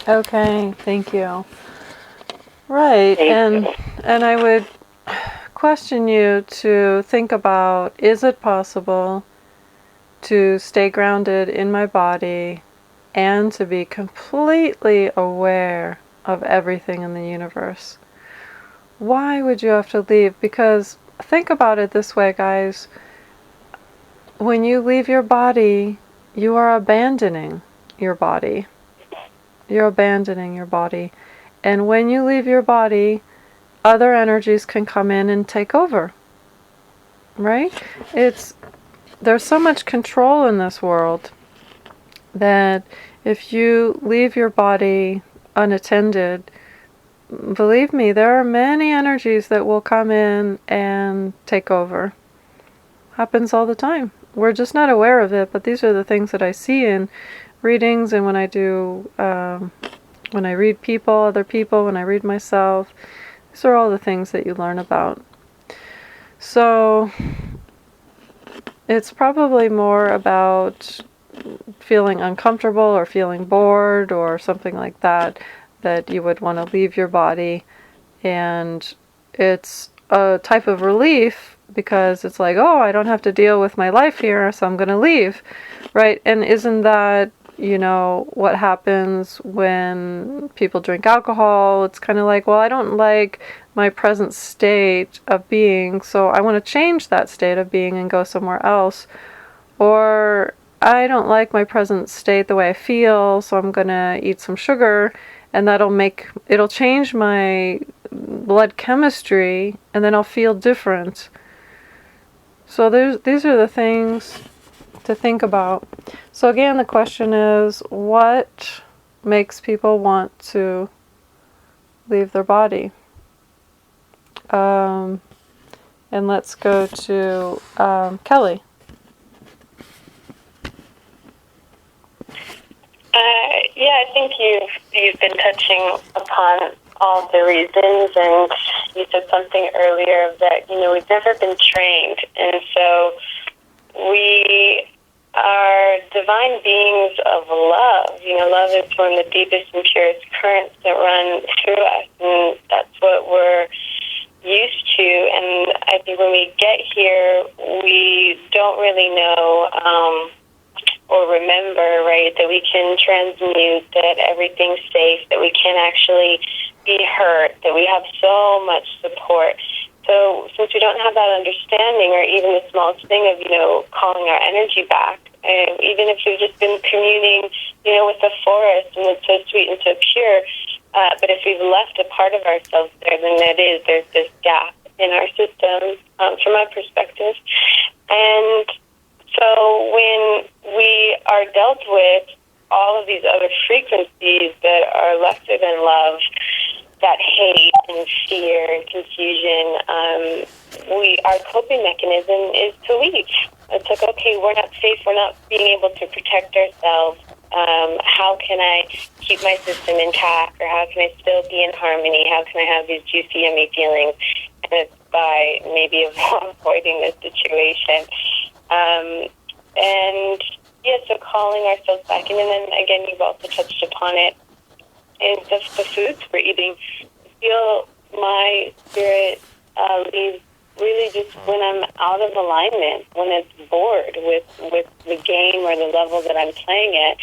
Okay, thank you. Right, and I would question you to think about, is it possible to stay grounded in my body and to be completely aware of everything in the universe? Why would you have to leave? Because think about it this way, guys. When you leave your body, you are abandoning your body. You're abandoning your body. And when you leave your body, other energies can come in and take over. Right? There's so much control in this world that if you leave your body unattended, believe me, there are many energies that will come in and take over. Happens all the time. We're just not aware of it, but these are the things that I see in readings, and when I do, when I read other people, when I read myself. These are all the things that you learn about. So it's probably more about feeling uncomfortable or feeling bored or something like that, that you would want to leave your body. And it's a type of relief because it's like, oh, I don't have to deal with my life here, so I'm going to leave, right? And isn't that, what happens when people drink alcohol? It's kind of like, well, I don't like my present state of being, so I want to change that state of being and go somewhere else. Or I don't like my present state the way I feel, so I'm going to eat some sugar, and it'll change my blood chemistry, and then I'll feel different. So these are the things to think about. So again, the question is, what makes people want to leave their body? And let's go to Kelly. Yeah, I think you've been touching upon all the reasons, and you said something earlier that, we've never been trained, and so we are divine beings of love. Love is one of the deepest and purest currents that run through us, and that's what we're used to. And I think when we get here, we don't really know or remember, right, that we can transmute, that everything's safe, that we can actually be hurt, that we have so much support. So since we don't have that understanding, or even the smallest thing of, calling our energy back, and even if we've just been communing, with the forest, and it's so sweet and so pure, but if we've left a part of ourselves there, then there's this gap in our system, from my perspective. And so when we are dealt with all of these other frequencies that are lesser than love, that hate and fear and confusion, our coping mechanism is to leave. It's like, okay, we're not safe, we're not being able to protect ourselves. How can I keep my system intact, or how can I still be in harmony? How can I have these juicy, yummy feelings? And it's by maybe avoiding this situation. And yeah, so calling ourselves back in, and then again, you've also touched upon it, is the foods we're eating. I feel my spirit leaves really just when I'm out of alignment, when it's bored with the game or the level that I'm playing at.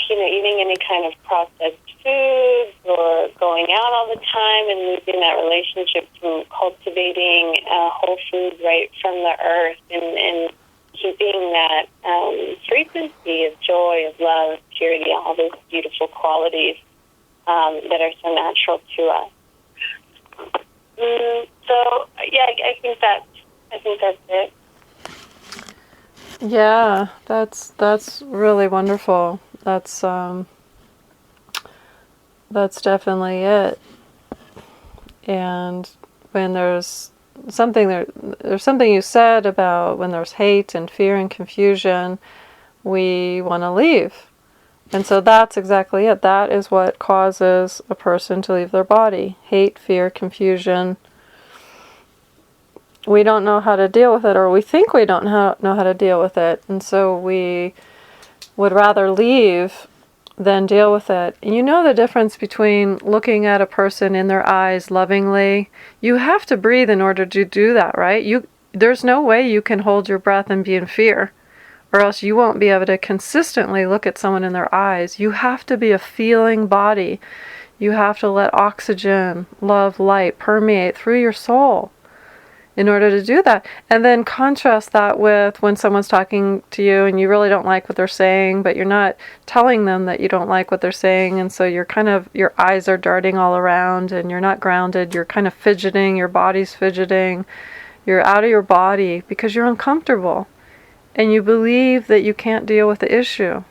Eating any kind of processed foods or going out all the time and losing that relationship from cultivating whole foods right from the earth, and keeping that frequency of joy, of love, of purity, all those beautiful qualities that are so natural to us. So yeah, I think that's it. Yeah, that's really wonderful. That's definitely it. And when there's something you said about when there's hate and fear and confusion, we want to leave. And so that's exactly it. That is what causes a person to leave their body. Hate, fear, confusion. We don't know how to deal with it, or we think we don't know how to deal with it. And so we would rather leave than deal with it. You know the difference between looking at a person in their eyes lovingly. You have to breathe in order to do that, right? There's no way you can hold your breath and be in fear, or else you won't be able to consistently look at someone in their eyes. You have to be a feeling body. You have to let oxygen, love, light permeate through your soul in order to do that. And then contrast that with when someone's talking to you and you really don't like what they're saying, but you're not telling them that you don't like what they're saying, and so your eyes are darting all around and you're not grounded, you're kind of fidgeting, your body's fidgeting, you're out of your body because you're uncomfortable and you believe that you can't deal with the issue.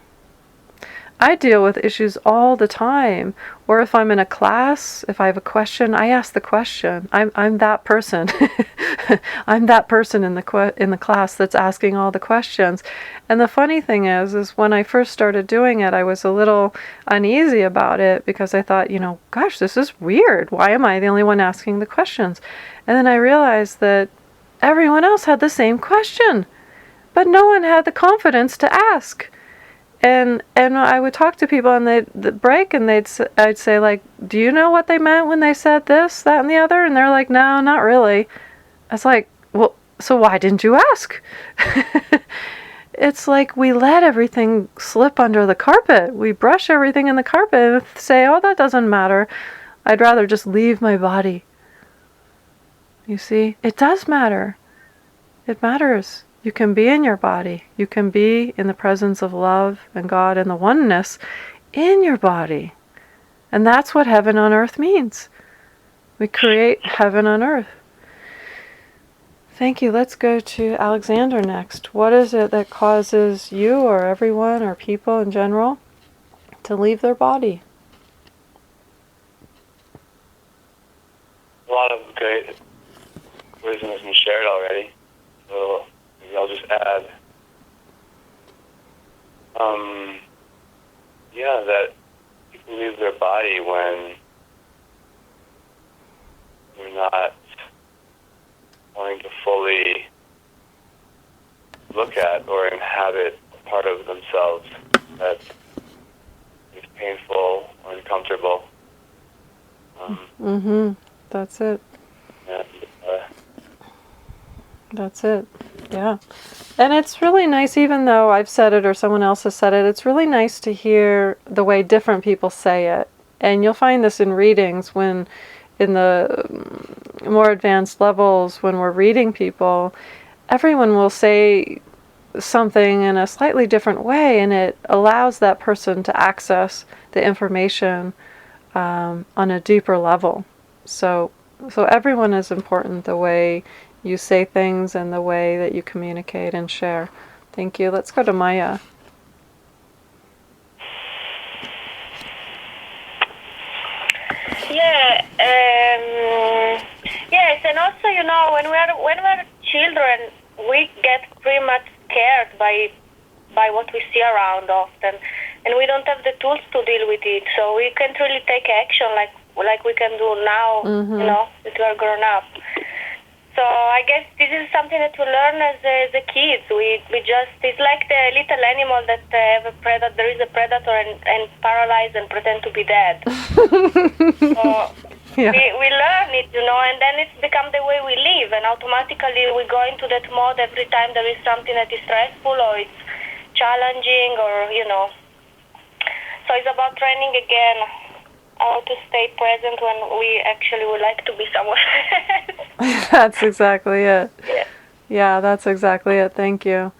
I deal with issues all the time. Or if I'm in a class, if I have a question, I ask the question. I'm that person. I'm that person in the class that's asking all the questions. And the funny thing is when I first started doing it, I was a little uneasy about it because I thought, gosh, this is weird. Why am I the only one asking the questions? And then I realized that everyone else had the same question, but no one had the confidence to ask. And I would talk to people and they'd break and I'd say, like, do you know what they meant when they said this, that, and the other? And they're like, no, not really. I was like, well, so why didn't you ask? It's like we let everything slip under the carpet. We brush everything in the carpet and say, oh, that doesn't matter. I'd rather just leave my body. You see, it does matter. It matters. You can be in your body. You can be in the presence of love and God and the oneness in your body. And that's what heaven on earth means. We create heaven on earth. Thank you. Let's go to Alexander next. What is it that causes you or everyone or people in general to leave their body? A lot of great wisdom has been shared already. So maybe I'll just add. that people leave their body when we're not wanting to fully look at or inhabit a part of themselves that is painful or uncomfortable. That's it. And, That's it. Yeah. And it's really nice, even though I've said it or someone else has said it, it's really nice to hear the way different people say it. And you'll find this in readings when, in the more advanced levels, when we're reading people, everyone will say something in a slightly different way, and it allows that person to access the information on a deeper level. So everyone is important, the way you say things and the way that you communicate and share. Thank you. Let's go to Maya. Yeah. Yes, and also, when we're children, we get pretty much scared by what we see around often, and we don't have the tools to deal with it. So we can't really take action like we can do now. That we are grown up. So I guess this is something that we learn as the kids. We just, it's like the little animal that have a predator. There is a predator and paralyzed and pretend to be dead. So Yeah. we learn it, and then it's become the way we live, and automatically we go into that mode every time there is something that is stressful or it's challenging or, So it's about training again how to stay present when we actually would like to be somewhere else. That's exactly it. Yeah, that's exactly it. Thank you.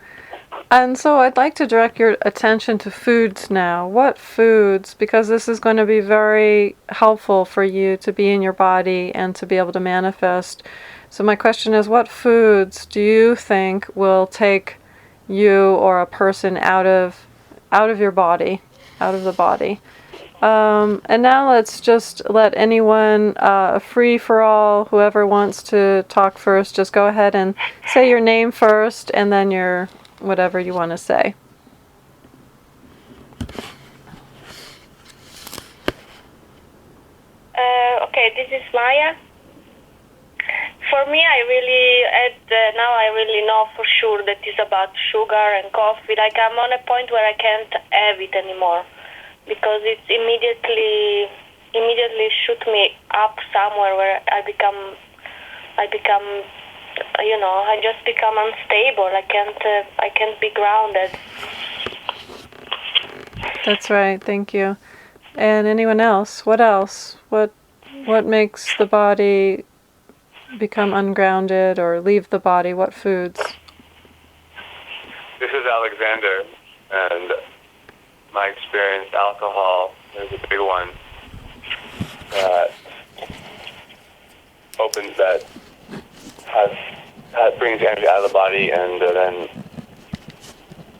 And so I'd like to direct your attention to foods now. What foods, because this is going to be very helpful for you to be in your body and to be able to manifest. So my question is, what foods do you think will take you or a person out of your body, out of the body? And now let's just let anyone, free for all, whoever wants to talk first, just go ahead and say your name first and then your whatever you want to say. Okay, this is Maya. For me, now I really know for sure that it's about sugar and coffee. Like, I'm on a point where I can't have it anymore because it's immediately shoot me up somewhere where I just become unstable. I can't be grounded. That's right. Thank you. And anyone else? What else? What makes the body become ungrounded or leave the body? What foods? This is Alexander, and my experience, alcohol is a big one that brings energy out of the body and then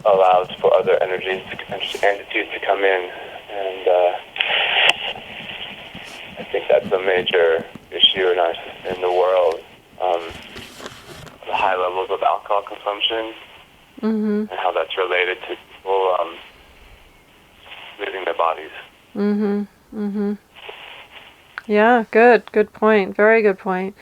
allows for other entities to come in. And I think that's a major issue in the world. The high levels of alcohol consumption and how that's related to people losing their bodies. Yeah, good point. Very good point.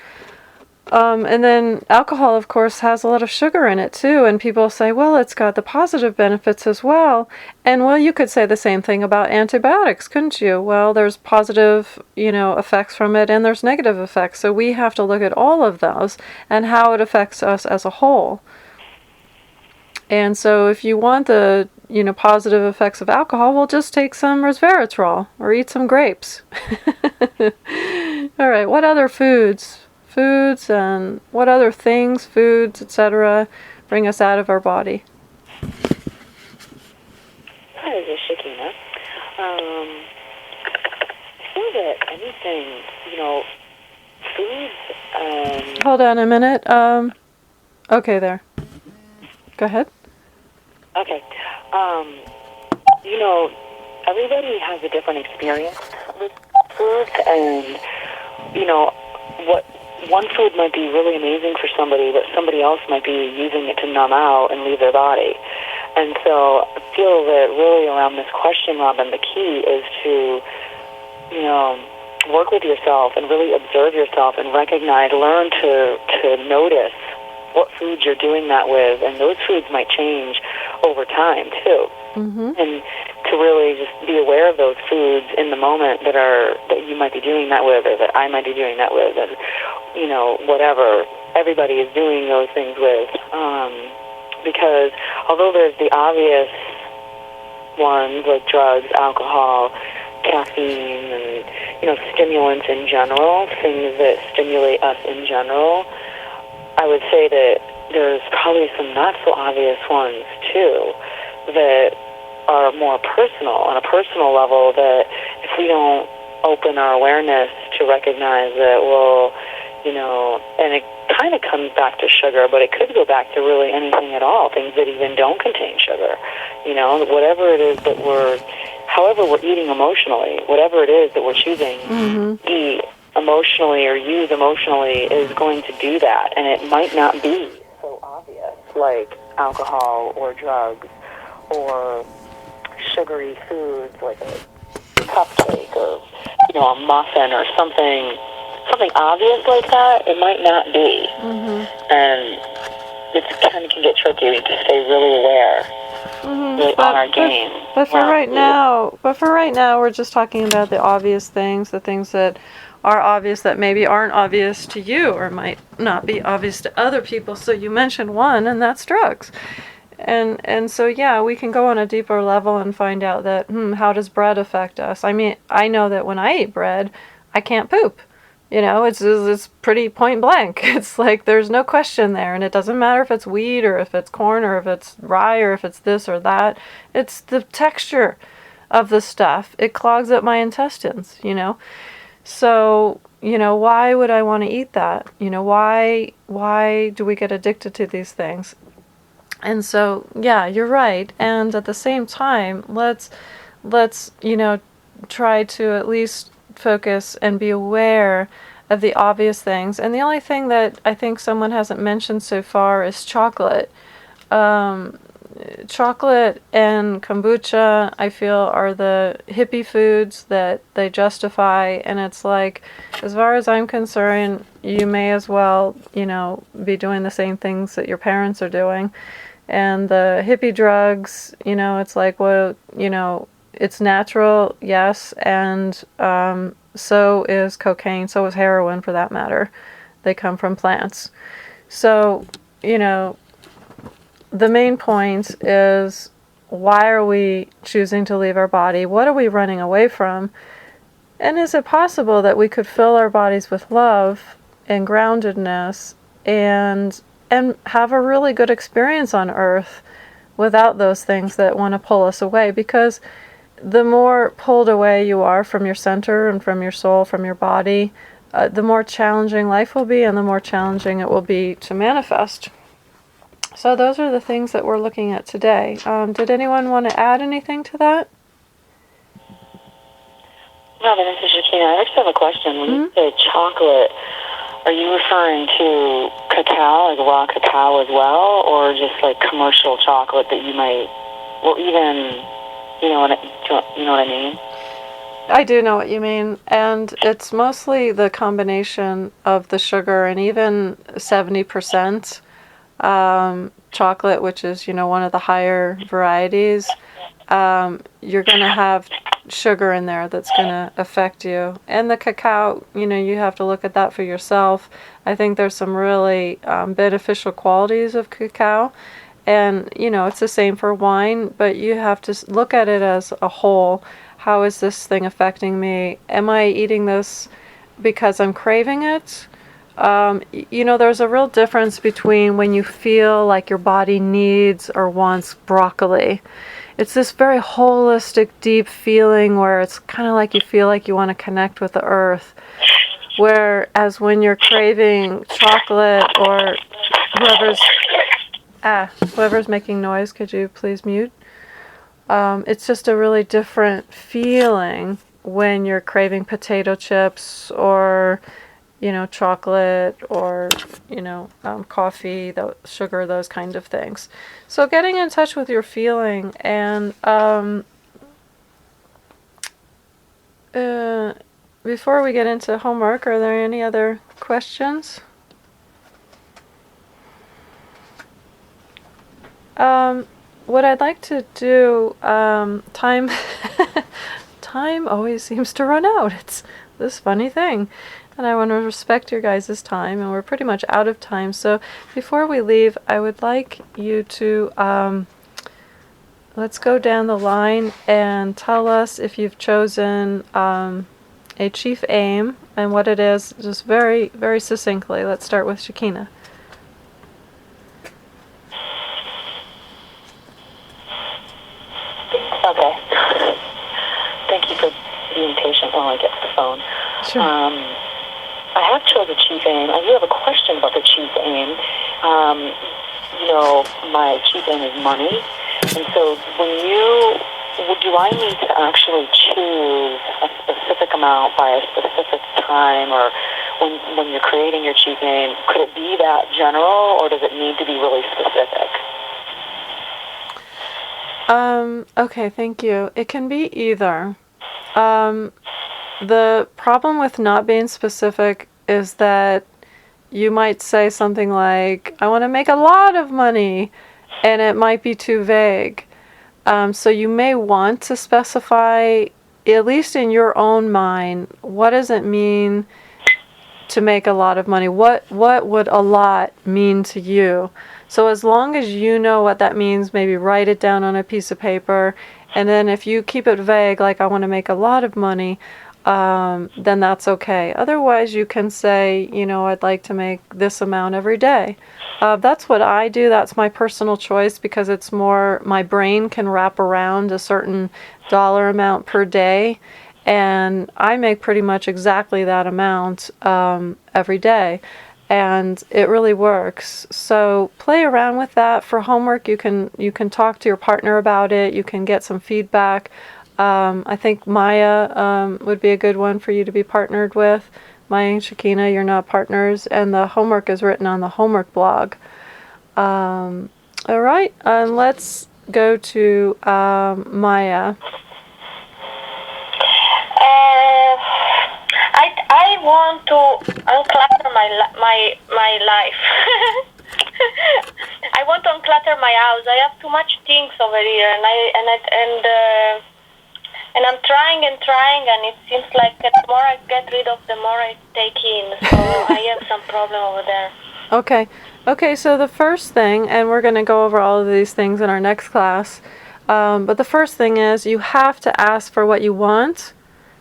And then alcohol, of course, has a lot of sugar in it too, and people say, well, it's got the positive benefits as well. And well, you could say the same thing about antibiotics, couldn't you? Well, there's positive, effects from it, and there's negative effects. So we have to look at all of those and how it affects us as a whole. And so if you want the, positive effects of alcohol, well, just take some resveratrol or eat some grapes. All right, what other foods and what other things, foods, etc., bring us out of our body? Hi, this is Shakina. I feel that anything, foods... Hold on a minute. Okay, there. Go ahead. Okay. Everybody has a different experience with foods, and, what one food might be really amazing for somebody, but somebody else might be using it to numb out and leave their body. And so I feel that really around this question, Robin, the key is to, work with yourself and really observe yourself and recognize, learn to notice what foods you're doing that with, and those foods might change over time too. Mm-hmm. And to really just be aware of those foods in the moment that you might be doing that with, or that I might be doing that with, and whatever everybody is doing those things with. Because although there's the obvious ones like drugs, alcohol, caffeine, and stimulants in general, things that stimulate us in general, I would say that there's probably some not so obvious ones too that are more personal, on a personal level, that if we don't open our awareness to recognize that, and it kind of comes back to sugar, but it could go back to really anything at all, things that even don't contain sugar, whatever it is that however we're eating emotionally, whatever it is that we're choosing to eat emotionally or use emotionally is going to do that, and it might not be so obvious, like alcohol or drugs or sugary foods like a cupcake or a muffin or something obvious like that. It might not be, and it kind of can get tricky to stay really aware, really on our game. But for right now, we're just talking about the obvious things, the things that are obvious that maybe aren't obvious to you or might not be obvious to other people. So you mentioned one, and that's drugs. And so, yeah, we can go on a deeper level and find out that, how does bread affect us? I mean, I know that when I eat bread, I can't poop. It's pretty point blank. It's like there's no question there, and it doesn't matter if it's wheat or if it's corn or if it's rye or if it's this or that. It's the texture of the stuff. It clogs up my intestines, So, why would I want to eat that? Why do we get addicted to these things? And so, yeah, you're right. And at the same time, let's try to at least focus and be aware of the obvious things. And the only thing that I think someone hasn't mentioned so far is chocolate. Chocolate and kombucha, I feel, are the hippie foods that they justify. And it's like, as far as I'm concerned, you may as well, be doing the same things that your parents are doing. And the hippie drugs, it's like, it's natural, yes, and so is cocaine, so is heroin for that matter. They come from plants. So, the main point is, why are we choosing to leave our body? What are we running away from? And is it possible that we could fill our bodies with love and groundedness and have a really good experience on Earth without those things that want to pull us away? Because the more pulled away you are from your center and from your soul, from your body, the more challenging life will be, and the more challenging it will be to manifest. So those are the things that we're looking at today. Did anyone want to add anything to that? Robin, this is Shakina. I just have a question. When you say chocolate, are you referring to cacao, like raw cacao as well, or just like commercial chocolate that you might, or even, you know what I mean? I do know what you mean, and it's mostly the combination of the sugar and even 70% chocolate, which is, one of the higher varieties. You're going to have sugar in there that's going to affect you. And the cacao, you have to look at that for yourself. I think there's some really beneficial qualities of cacao. And, it's the same for wine, but you have to look at it as a whole. How is this thing affecting me? Am I eating this because I'm craving it? There's a real difference between when you feel like your body needs or wants broccoli. It's this very holistic, deep feeling where it's kind of like you feel like you want to connect with the earth. Whereas when you're craving chocolate, or whoever's making noise, could you please mute? It's just a really different feeling when you're craving potato chips or, chocolate or, coffee, sugar, those kind of things. So getting in touch with your feeling and before we get into homework, are there any other questions? What I'd like to do, time always seems to run out. It's this funny thing. And I want to respect your guys' time, and we're pretty much out of time. So before we leave, I would like you to, let's go down the line and tell us if you've chosen a chief aim and what it is, just very, very succinctly. Let's start with Shakina. Okay. Thank you for being patient while I get to the phone. Sure. I have chosen chief aim. I do have a question about the chief aim. My chief aim is money. And so do I need to actually choose a specific amount by a specific time, or when you're creating your chief aim, could it be that general, or does it need to be really specific? Okay, thank you. It can be either. The problem with not being specific is that you might say something like, I want to make a lot of money, and it might be too vague. So you may want to specify, at least in your own mind, what does it mean to make a lot of money? What would a lot mean to you? So as long as you know what that means, maybe write it down on a piece of paper. And then if you keep it vague, like I want to make a lot of money, then that's okay. Otherwise, you can say, I'd like to make this amount every day. That's what I do. That's my personal choice because it's more, my brain can wrap around a certain dollar amount per day. And I make pretty much exactly that amount every day. And it really works. So play around with that. For homework, you can talk to your partner about it. You can get some feedback. I think Maya would be a good one for you to be partnered with. Maya and Shakina, you're not partners. And the homework is written on the homework blog. All right. Let's go to Maya. I want to unclutter my life. I want to unclutter my house. I have too much things over here, and I'm trying, and it seems like the more I get rid of, the more I take in. So I have some problem over there. Okay. So the first thing, and we're going to go over all of these things in our next class. But the first thing is you have to ask for what you want.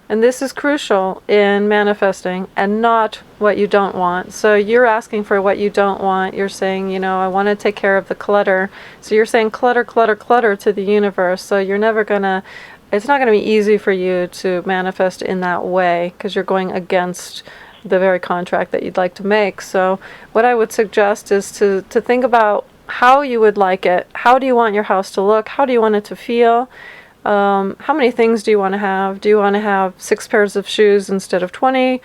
And this is crucial in manifesting, and not what you don't want. So you're asking for what you don't want. You're saying, I want to take care of the clutter. So you're saying clutter, clutter, clutter to the universe. So you're never it's not going to be easy for you to manifest in that way because you're going against the very contract that you'd like to make. So what I would suggest is to think about how you would like it. How do you want your house to look? How do you want it to feel? How many things do you want to have? Do you want to have 6 pairs of shoes instead of 20?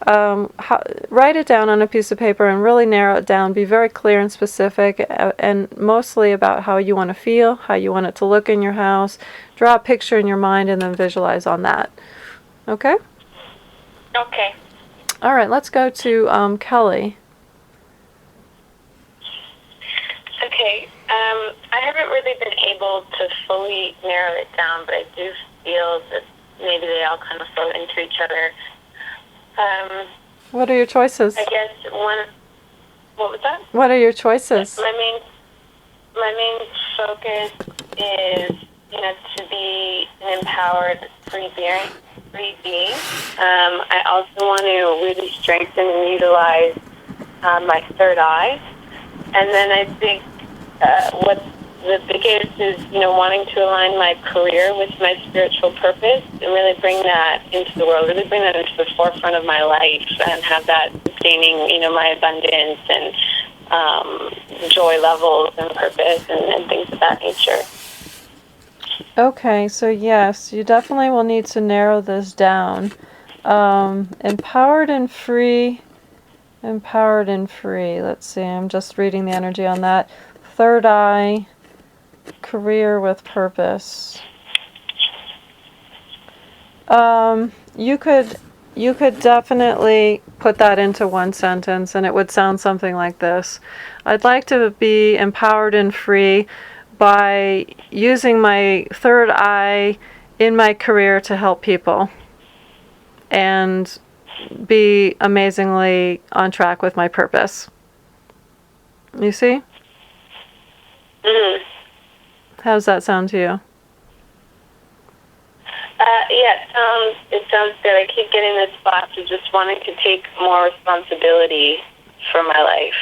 Write it down on a piece of paper and really narrow it down. Be very clear and specific, and mostly about how you want to feel, how you want it to look in your house. Draw a picture in your mind and then visualize on that. Okay? Okay. All right, let's go to Kelly. Okay. I haven't really been able to fully narrow it down, but I do feel that maybe they all kind of flow into each other. What are your choices? I guess what was that? What are your choices? My main focus is, to be an empowered free being. I also want to really strengthen and utilize my third eye. And then I think what's the biggest is, wanting to align my career with my spiritual purpose and really bring that into the world, really bring that into the forefront of my life and have that sustaining, my abundance and joy levels and purpose and things of that nature. Okay, so yes, you definitely will need to narrow this down. Empowered and free Empowered and free. Let's see, I'm just reading the energy on that. Third eye, career with purpose. You could definitely put that into one sentence and it would sound something like this. I'd like to be empowered and free by using my third eye in my career to help people and be amazingly on track with my purpose. You see? Mm-hmm. How does that sound to you? Yeah, it sounds good. I keep getting this spot to just wanting to take more responsibility for my life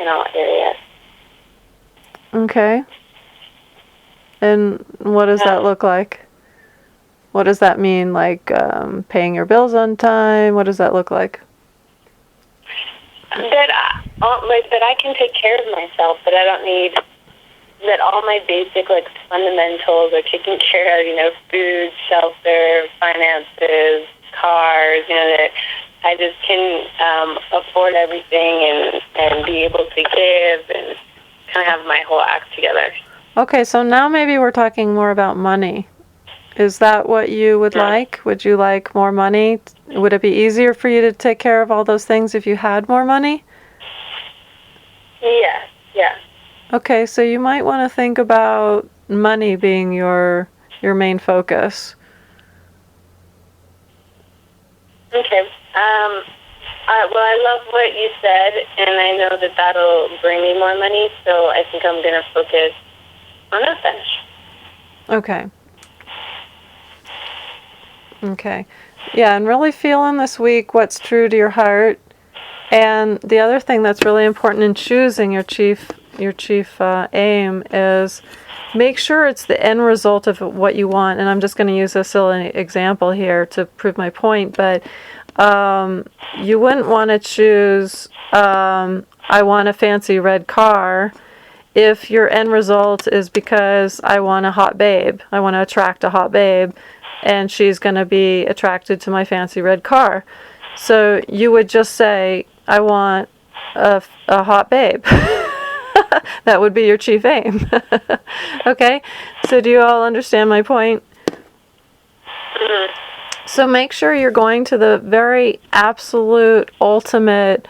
in all areas. Okay. And what does that look like? What does that mean? Like paying your bills on time? What does that look like? That I can take care of myself, that I don't need, that all my basic fundamentals are taken care of, food, shelter, finances, cars, that I just can afford everything and be able to give and kind of have my whole act together. Okay, so now maybe we're talking more about money. Is that what you would like? Would you like more money? Would it be easier for you to take care of all those things if you had more money? Yeah. Okay, so you might want to think about money being your main focus. Okay. Well, I love what you said, and I know that that'll bring me more money, so I think I'm going to focus on that then. Okay. Yeah, and really feeling this week what's true to your heart. And the other thing that's really important in choosing your chief aim is make sure it's the end result of what you want. And I'm just going to use a silly example here to prove my point, but you wouldn't want to choose I want a fancy red car if your end result is because I want a hot babe. I want to attract a hot babe, and she's going to be attracted to my fancy red car. So you would just say, I want a hot babe. That would be your chief aim. Okay? So do you all understand my point? So make sure you're going to the very absolute ultimate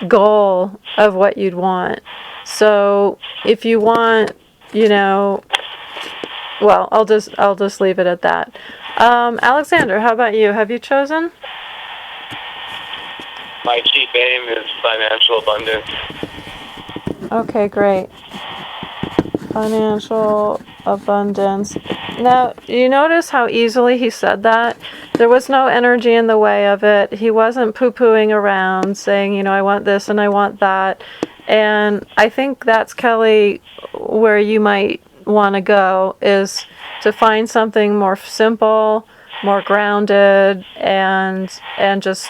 goal of what you'd want. So if you want, well, I'll just leave it at that. Alexander, how about you? Have you chosen? My chief aim is financial abundance. Okay, great. Financial abundance. Now, you notice how easily he said that? There was no energy in the way of it. He wasn't poo-pooing around saying, I want this and I want that. And I think that's, Kelly, where you might want to go, is to find something more simple, more grounded, and just,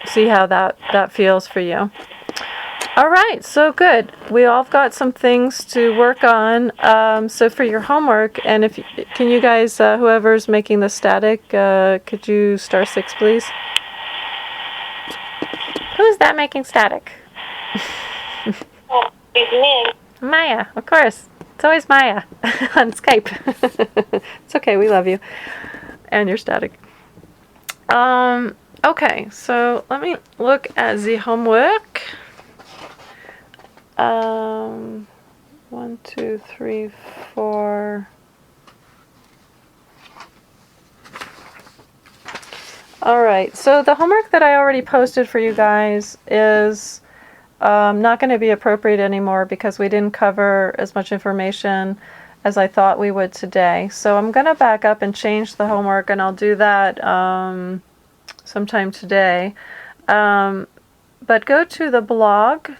see how that feels for you. All right, so good. We all got some things to work on. So for your homework, and can you guys, whoever's making the static, could you star 6, please? Who's that making static? It's me. Maya, of course. It's always Maya on Skype. It's okay, we love you. And your static. Okay, so let me look at the homework. 1, 2, 3, 4. All right, so the homework that I already posted for you guys is not going to be appropriate anymore because we didn't cover as much information as I thought we would today. So I'm going to back up and change the homework, and I'll do that sometime today. But go to the blog.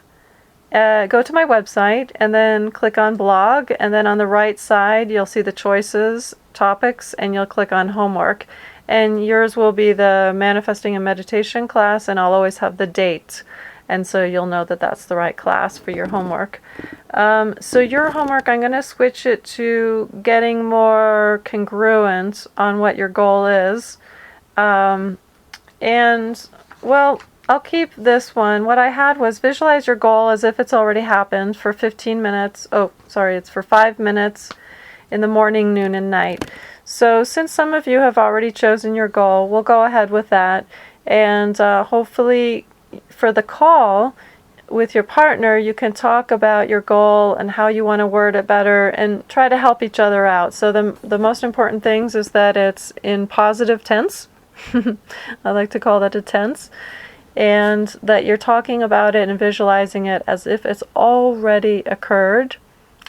Go to my website and then click on blog, and then on the right side you'll see the choices, topics, and you'll click on homework. And yours will be the manifesting and meditation class, and I'll always have the date. And so you'll know that that's the right class for your homework. So your homework, I'm going to switch it to getting more congruent on what your goal is. And, well, I'll keep this one. What I had was visualize your goal as if it's already happened for 15 minutes. Oh, sorry, it's for 5 minutes in the morning, noon, and night. So since some of you have already chosen your goal, we'll go ahead with that. And hopefully for the call with your partner, you can talk about your goal and how you want to word it better and try to help each other out. So the most important things is that it's in positive tense. I like to call that a tense. And that you're talking about it and visualizing it as if it's already occurred,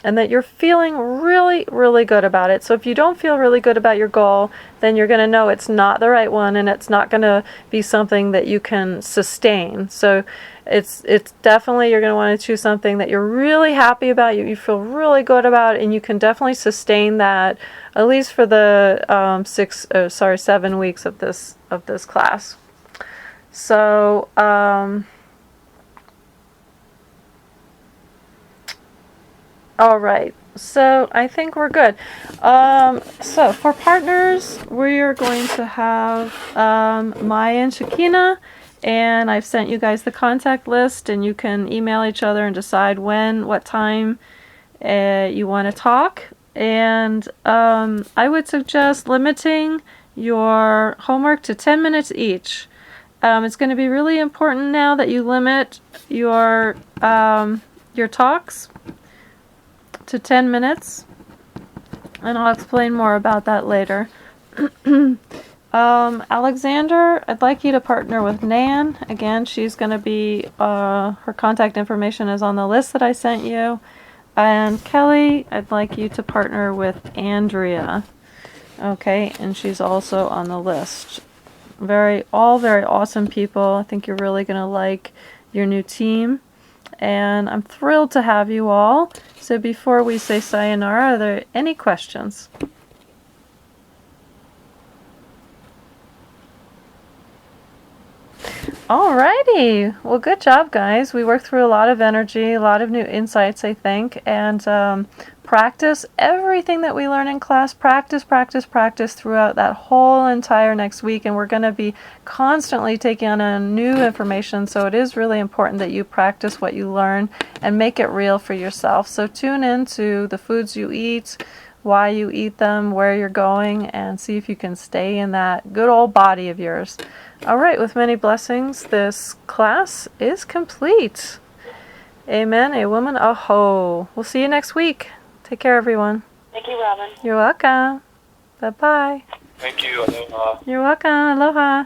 and that you're feeling really, really good about it. So if you don't feel really good about your goal, then you're going to know it's not the right one, and it's not going to be something that you can sustain. So it's definitely, you're going to want to choose something that you're really happy about, you feel really good about, and you can definitely sustain that at least for the 7 weeks of this class. So, all right. So I think we're good. So for partners, we are going to have Maya and Shakina, and I've sent you guys the contact list, and you can email each other and decide what time you want to talk. And I would suggest limiting your homework to 10 minutes each. It's going to be really important now that you limit your talks to 10 minutes, and I'll explain more about that later. Alexander, I'd like you to partner with Nan. Again, she's going to be, her contact information is on the list that I sent you. And Kelly, I'd like you to partner with Andrea. Okay, and she's also on the list. All very awesome people. I think you're really going to like your new team. And I'm thrilled to have you all. So before we say sayonara, are there any questions? Alrighty. Well, good job, guys. We worked through a lot of energy, a lot of new insights, I think. And practice everything that we learn in class. Practice throughout that whole entire next week. And we're going to be constantly taking on new information. So it is really important that you practice what you learn and make it real for yourself. So tune into the foods you eat, why you eat them, where you're going, and see if you can stay in that good old body of yours. All right, with many blessings, this class is complete. Amen. A woman, a ho. We'll see you next week. Take care, everyone. Thank you, Robin. You're welcome. Bye-bye. Thank you. Aloha. You're welcome. Aloha.